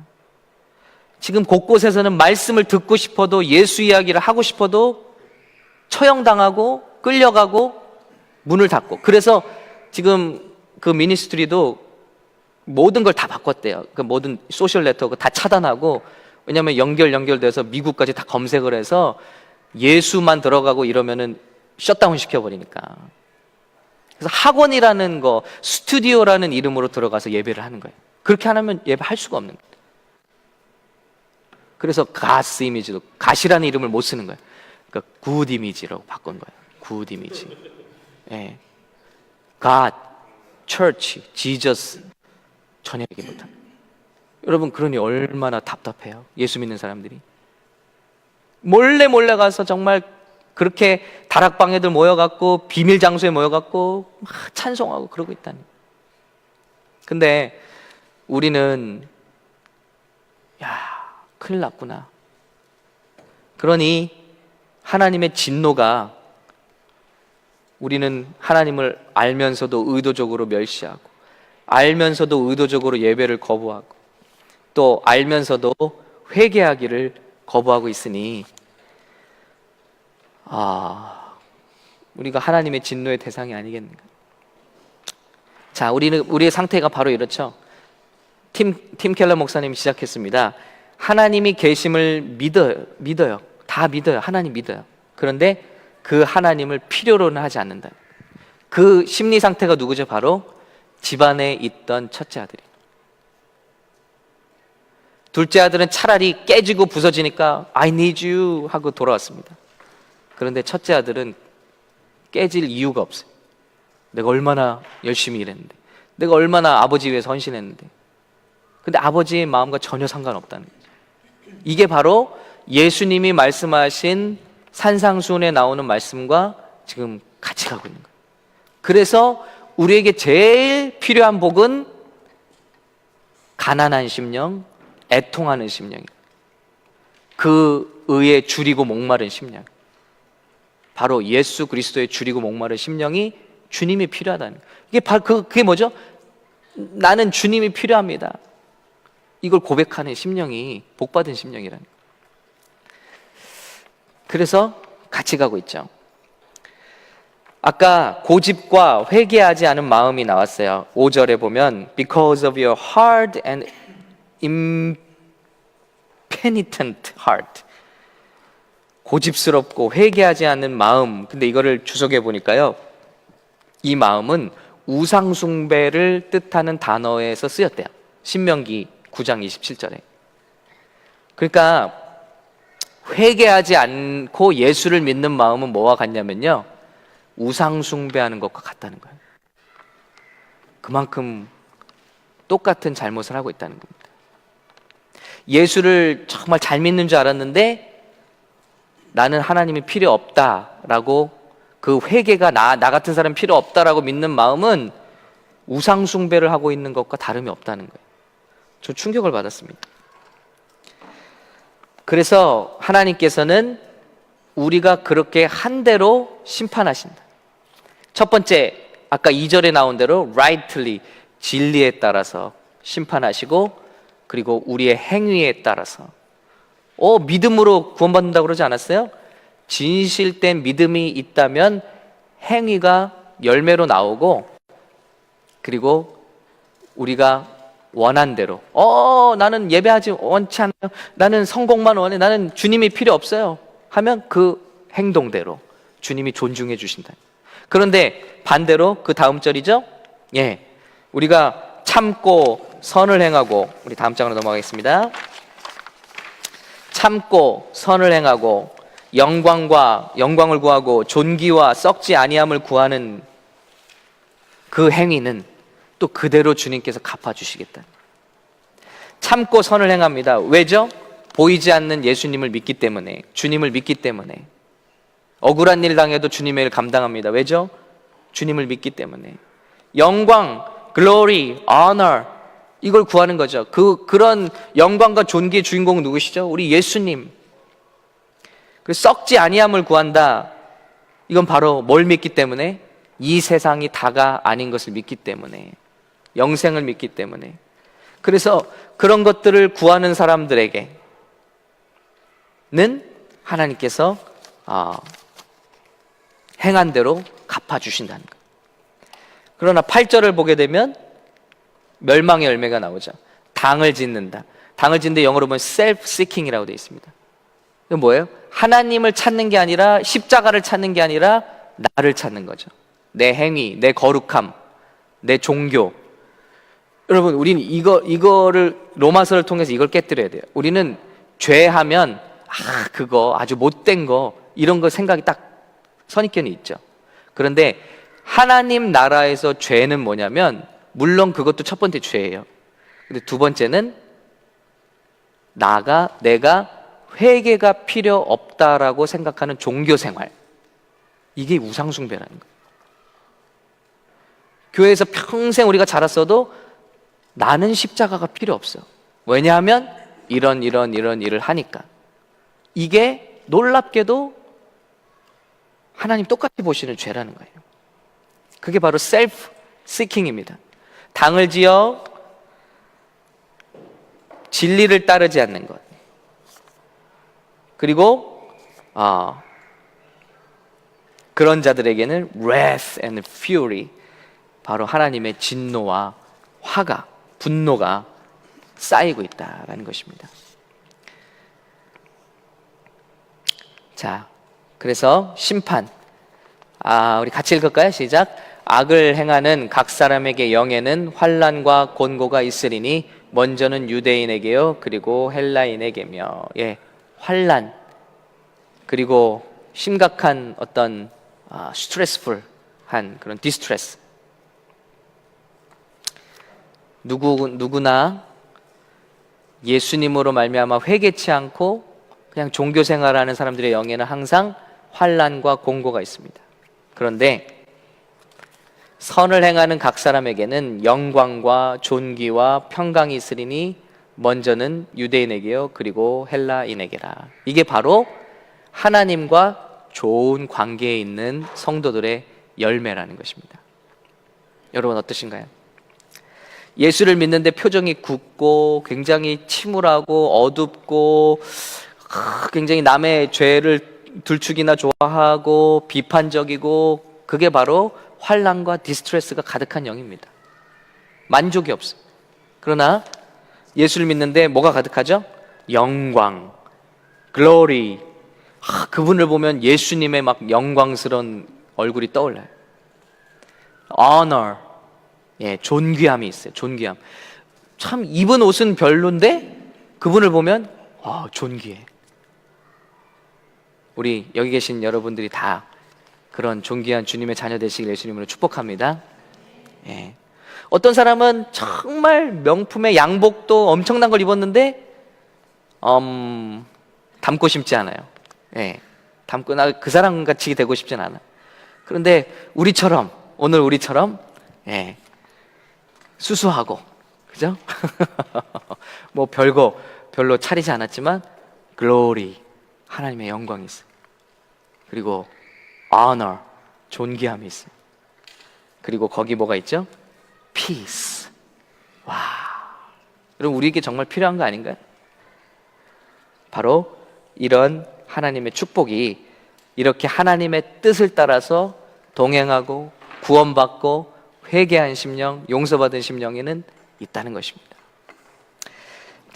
지금 곳곳에서는 말씀을 듣고 싶어도, 예수 이야기를 하고 싶어도 처형당하고 끌려가고 문을 닫고, 그래서 지금 그 미니스트리도 모든 걸 다 바꿨대요. 그 모든 소셜 네트워크 다 차단하고, 왜냐하면 연결돼서 미국까지 다 검색을 해서 예수만 들어가고 이러면은 셧다운 시켜버리니까. 그래서 학원이라는 거, 스튜디오라는 이름으로 들어가서 예배를 하는 거예요. 그렇게 안 하면 예배할 수가 없는 거예요. 그래서 가스 이미지도, 갓이라는 이름을 못 쓰는 거예요. 그러니까 굿 이미지라고 바꾼 거예요. 굿 이미지. 예. God, Church, Jesus 전혀 얘기 못합니다. 여러분, 그러니 얼마나 답답해요. 예수 믿는 사람들이 몰래 가서 정말 그렇게 다락방에들 모여갖고 비밀 장소에 모여갖고 막 찬송하고 그러고 있다니. 근데 우리는 큰일 났구나. 그러니 하나님의 진노가, 우리는 하나님을 알면서도 의도적으로 멸시하고, 알면서도 의도적으로 예배를 거부하고, 또 알면서도 회개하기를 거부하고 있으니 우리가 하나님의 진노의 대상이 아니겠는가. 자, 우리의 상태가 바로 이렇죠. 팀 켈러 목사님이 시작했습니다. 하나님이 계심을 믿어요. 다 믿어요. 하나님 믿어요. 그런데 그 하나님을 필요로는 하지 않는다. 그 심리 상태가 누구죠? 바로 집안에 있던 첫째 아들이. 둘째 아들은 차라리 깨지고 부서지니까 I need you 하고 돌아왔습니다. 그런데 첫째 아들은 깨질 이유가 없어요. 내가 얼마나 열심히 일했는데, 내가 얼마나 아버지 위해서 헌신했는데. 근데 아버지의 마음과 전혀 상관없다는 거죠. 이게 바로 예수님이 말씀하신 산상수훈에 나오는 말씀과 지금 같이 가고 있는 거예요. 그래서 우리에게 제일 필요한 복은 가난한 심령, 애통하는 심령이에요. 그 의에 줄이고 목마른 심령, 바로 예수 그리스도의 줄이고 목마른 심령이 주님이 필요하다는 거예요. 이게 바로 그게 뭐죠? 나는 주님이 필요합니다. 이걸 고백하는 심령이 복받은 심령이라는 거예요. 그래서 같이 가고 있죠. 아까 고집과 회개하지 않은 마음이 나왔어요. 5절에 보면 Because of your hard and impenitent heart, 고집스럽고 회개하지 않는 마음. 근데 이거를 주석해 보니까요, 이 마음은 우상숭배를 뜻하는 단어에서 쓰였대요. 신명기 9장 27절에. 그러니까 회개하지 않고 예수를 믿는 마음은 뭐와 같냐면요, 우상숭배하는 것과 같다는 거예요. 그만큼 똑같은 잘못을 하고 있다는 겁니다. 예수를 정말 잘 믿는 줄 알았는데 나는 하나님이 필요 없다라고, 그 회개가 나 같은 사람 필요 없다라고 믿는 마음은 우상숭배를 하고 있는 것과 다름이 없다는 거예요. 저 충격을 받았습니다. 그래서 하나님께서는 우리가 그렇게 한 대로 심판하신다. 첫 번째, 아까 2절에 나온 대로 rightly, 진리에 따라서 심판하시고, 그리고 우리의 행위에 따라서. 믿음으로 구원받는다고 그러지 않았어요? 진실된 믿음이 있다면 행위가 열매로 나오고, 그리고 우리가 원한 대로 나는 예배하지 원치 않아요, 나는 성공만 원해, 나는 주님이 필요 없어요 하면 그 행동대로 주님이 존중해 주신다. 그런데 반대로 그 다음 절이죠. 예, 우리가 참고 선을 행하고, 우리 다음 장으로 넘어가겠습니다. 참고 선을 행하고 영광을 구하고 존귀와 썩지 아니함을 구하는 그 행위는 또 그대로 주님께서 갚아주시겠다. 참고 선을 행합니다. 왜죠? 보이지 않는 예수님을 믿기 때문에, 주님을 믿기 때문에. 억울한 일 당해도 주님의 일 감당합니다. 왜죠? 주님을 믿기 때문에. 영광, glory, honor, 이걸 구하는 거죠. 그런 영광과 존귀의 주인공은 누구시죠? 우리 예수님. 썩지 아니함을 구한다. 이건 바로 뭘 믿기 때문에? 이 세상이 다가 아닌 것을 믿기 때문에, 영생을 믿기 때문에. 그래서 그런 것들을 구하는 사람들에게는 하나님께서 행한 대로 갚아주신다는 것. 그러나 8절을 보게 되면 멸망의 열매가 나오죠. 당을 짓는다. 당을 짓는데 영어로 보면 self-seeking이라고 되어 있습니다. 이건 뭐예요? 하나님을 찾는 게 아니라, 십자가를 찾는 게 아니라 나를 찾는 거죠. 내 행위, 내 거룩함, 내 종교. 여러분, 우리는 이거를 로마서를 통해서 이걸 깨뜨려야 돼요. 우리는 죄하면 그거 아주 못된 거, 이런 거 생각이 딱 선입견이 있죠. 그런데 하나님 나라에서 죄는 뭐냐면, 물론 그것도 첫 번째 죄예요. 근데 두 번째는 내가 회개가 필요 없다라고 생각하는 종교 생활. 이게 우상숭배라는 거예요. 교회에서 평생 우리가 자랐어도 나는 십자가가 필요 없어. 왜냐하면 이런 일을 하니까. 이게 놀랍게도 하나님 똑같이 보시는 죄라는 거예요. 그게 바로 셀프 시킹입니다. 당을 지어 진리를 따르지 않는 것. 그리고 그런 자들에게는 wrath and fury, 바로 하나님의 진노와 화가, 분노가 쌓이고 있다라는 것입니다. 자, 그래서 심판. 우리 같이 읽을까요? 시작. 악을 행하는 각 사람에게 영에는 환난과 곤고가 있으리니 먼저는 유대인에게요, 그리고 헬라인에게며. 예, 환난, 그리고 심각한 어떤 스트레스풀한 그런 디스트레스. 누구나 예수님으로 말미암아 회개치 않고 그냥 종교 생활하는 사람들의 영에는 항상 환난과 곤고가 있습니다. 그런데 선을 행하는 각 사람에게는 영광과 존귀와 평강이 있으리니 먼저는 유대인에게요, 그리고 헬라인에게라. 이게 바로 하나님과 좋은 관계에 있는 성도들의 열매라는 것입니다. 여러분 어떠신가요? 예수를 믿는데 표정이 굳고 굉장히 침울하고 어둡고 굉장히 남의 죄를 들추기나 좋아하고 비판적이고, 그게 바로 환난과 디스트레스가 가득한 영입니다. 만족이 없어. 그러나 예수를 믿는데 뭐가 가득하죠? 영광, glory. 그분을 보면 예수님의 막 영광스러운 얼굴이 떠올라요. honor, 예, 존귀함이 있어요. 존귀함. 참 입은 옷은 별론데 그분을 보면 존귀해. 우리 여기 계신 여러분들이 다 그런 존귀한 주님의 자녀 되시길 예수님으로 축복합니다. 예. 어떤 사람은 정말 명품의 양복도 엄청난 걸 입었는데 닮고 싶지 않아요. 예. 나 그 사람 같이 되고 싶진 않아. 그런데 오늘 우리처럼 예. 수수하고, 그죠? 뭐 별로 차리지 않았지만 glory, 하나님의 영광이 있어요. 그리고 honor, 존귀함이 있어요. 그리고 거기 뭐가 있죠? peace. 와, 여러분 우리에게 정말 필요한 거 아닌가요? 바로 이런 하나님의 축복이 이렇게 하나님의 뜻을 따라서 동행하고 구원받고 회개한 심령, 용서받은 심령에는 있다는 것입니다.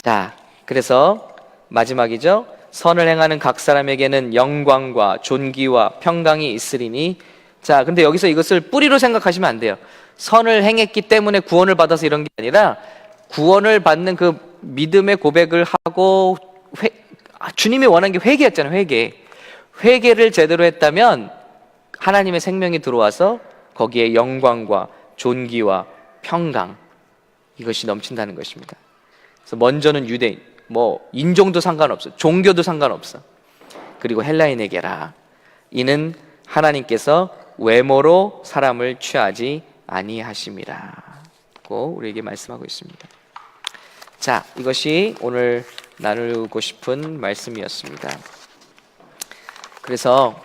자, 그래서 마지막이죠. 선을 행하는 각 사람에게는 영광과 존귀와 평강이 있으리니. 자, 근데 여기서 이것을 뿌리로 생각하시면 안 돼요. 선을 행했기 때문에 구원을 받아서 이런 게 아니라, 구원을 받는 그 믿음의 고백을 하고 주님이 원한 게 회개였잖아요. 회개를 제대로 했다면 하나님의 생명이 들어와서 거기에 영광과 존귀와 평강, 이것이 넘친다는 것입니다. 그래서 먼저는 유대인, 인종도 상관없어, 종교도 상관없어. 그리고 헬라인에게라. 이는 하나님께서 외모로 사람을 취하지 아니하심이라고 우리에게 말씀하고 있습니다. 자, 이것이 오늘 나누고 싶은 말씀이었습니다. 그래서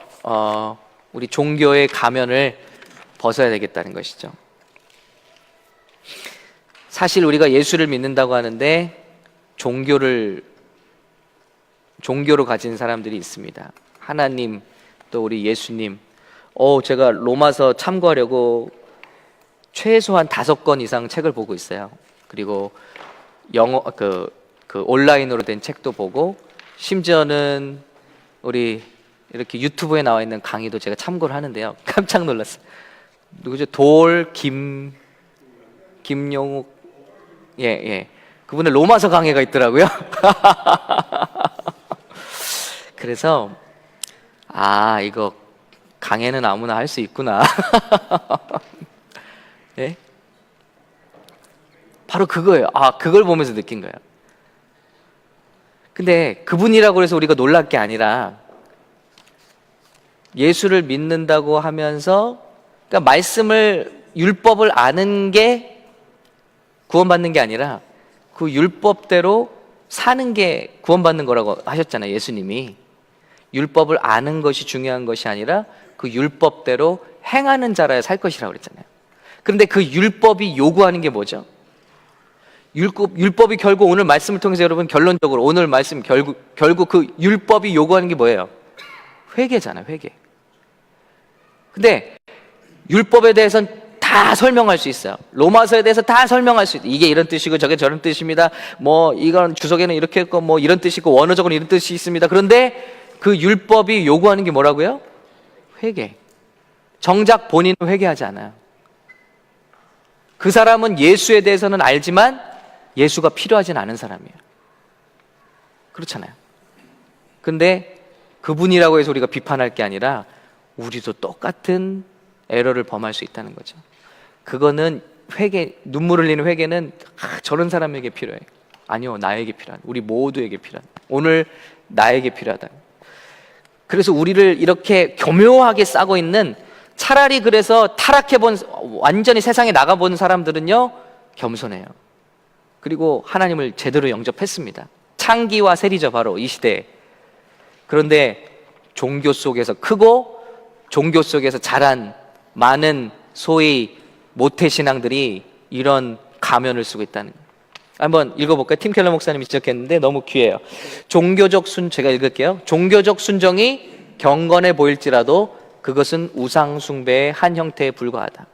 우리 종교의 가면을 벗어야 되겠다는 것이죠. 사실 우리가 예수를 믿는다고 하는데 종교로 가진 사람들이 있습니다. 하나님, 또 우리 예수님. 제가 로마서 참고하려고 최소한 5권 이상 책을 보고 있어요. 그리고 영어 그 온라인으로 된 책도 보고, 심지어는 우리 이렇게 유튜브에 나와 있는 강의도 제가 참고를 하는데요. 깜짝 놀랐어요. 누구죠? 김용욱. 예. 그분의 로마서 강의가 있더라고요. 그래서 이거 강의는 아무나 할 수 있구나. 네? 바로 그거예요. 그걸 보면서 느낀 거예요. 근데 그분이라고 해서 우리가 놀랄 게 아니라, 예수를 믿는다고 하면서, 그러니까 율법을 아는 게 구원받는 게 아니라 그 율법대로 사는 게 구원받는 거라고 하셨잖아요. 예수님이 율법을 아는 것이 중요한 것이 아니라 그 율법대로 행하는 자라야 살 것이라고 그랬잖아요. 그런데 그 율법이 요구하는 게 뭐죠? 율법이 결국 오늘 말씀을 통해서 여러분, 결론적으로 오늘 말씀 결국 그 율법이 요구하는 게 뭐예요? 회개잖아요. 회개. 근데 율법에 대해서는 다 설명할 수 있어요. 로마서에 대해서 다 설명할 수 있어요. 이게 이런 뜻이고 저게 저런 뜻입니다. 이건 주석에는 이렇게 했고 이런 뜻이고 원어적으로 이런 뜻이 있습니다. 그런데 그 율법이 요구하는 게 뭐라고요? 회개. 정작 본인은 회개하지 않아요. 그 사람은 예수에 대해서는 알지만 예수가 필요하진 않은 사람이에요. 그렇잖아요. 근데 그분이라고 해서 우리가 비판할 게 아니라 우리도 똑같은 에러를 범할 수 있다는 거죠. 그거는 눈물 흘리는 회개는 저런 사람에게 필요해. 아니요, 나에게 필요한, 우리 모두에게 필요한, 오늘 나에게 필요하다. 그래서 우리를 이렇게 교묘하게 싸고 있는, 차라리 그래서 완전히 세상에 나가본 사람들은요, 겸손해요. 그리고 하나님을 제대로 영접했습니다. 창기와 세리죠, 바로 이 시대에. 그런데 종교 속에서 크고 종교 속에서 자란 많은 소위 모태신앙들이 이런 가면을 쓰고 있다는 거예요. 한번 읽어볼까요? 팀 켈러 목사님이 지적했는데 너무 귀해요. 제가 읽을게요. 종교적 순종이 경건해 보일지라도 그것은 우상 숭배의 한 형태에 불과하다.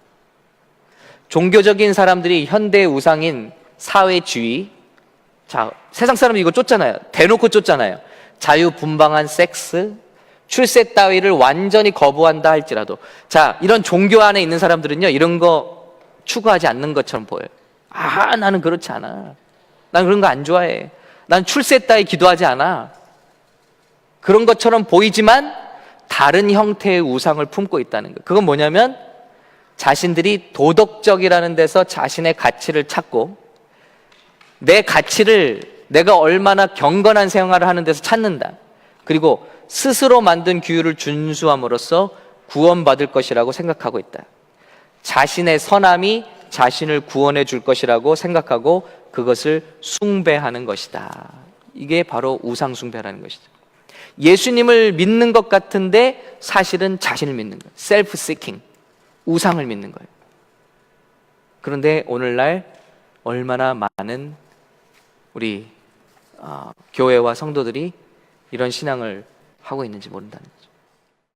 종교적인 사람들이 현대의 우상인 사회주의, 세상 사람이 이거 쫓잖아요. 대놓고 쫓잖아요. 자유분방한 섹스, 출세 따위를 완전히 거부한다 할지라도, 이런 종교 안에 있는 사람들은요, 이런 거 추구하지 않는 것처럼 보여요. 나는 그렇지 않아. 난 그런 거 안 좋아해. 난 출세 따위 기도하지 않아. 그런 것처럼 보이지만 다른 형태의 우상을 품고 있다는 거. 그건 뭐냐면 자신들이 도덕적이라는 데서 자신의 가치를 찾고, 내 가치를 내가 얼마나 경건한 생활을 하는 데서 찾는다. 그리고 스스로 만든 규율을 준수함으로써 구원받을 것이라고 생각하고 있다. 자신의 선함이 자신을 구원해 줄 것이라고 생각하고 그것을 숭배하는 것이다. 이게 바로 우상 숭배라는 것이죠. 예수님을 믿는 것 같은데 사실은 자신을 믿는 거예요. 셀프 시킹, 우상을 믿는 거예요. 그런데 오늘날 얼마나 많은 우리 교회와 성도들이 이런 신앙을 하고 있는지 모른다는 거죠.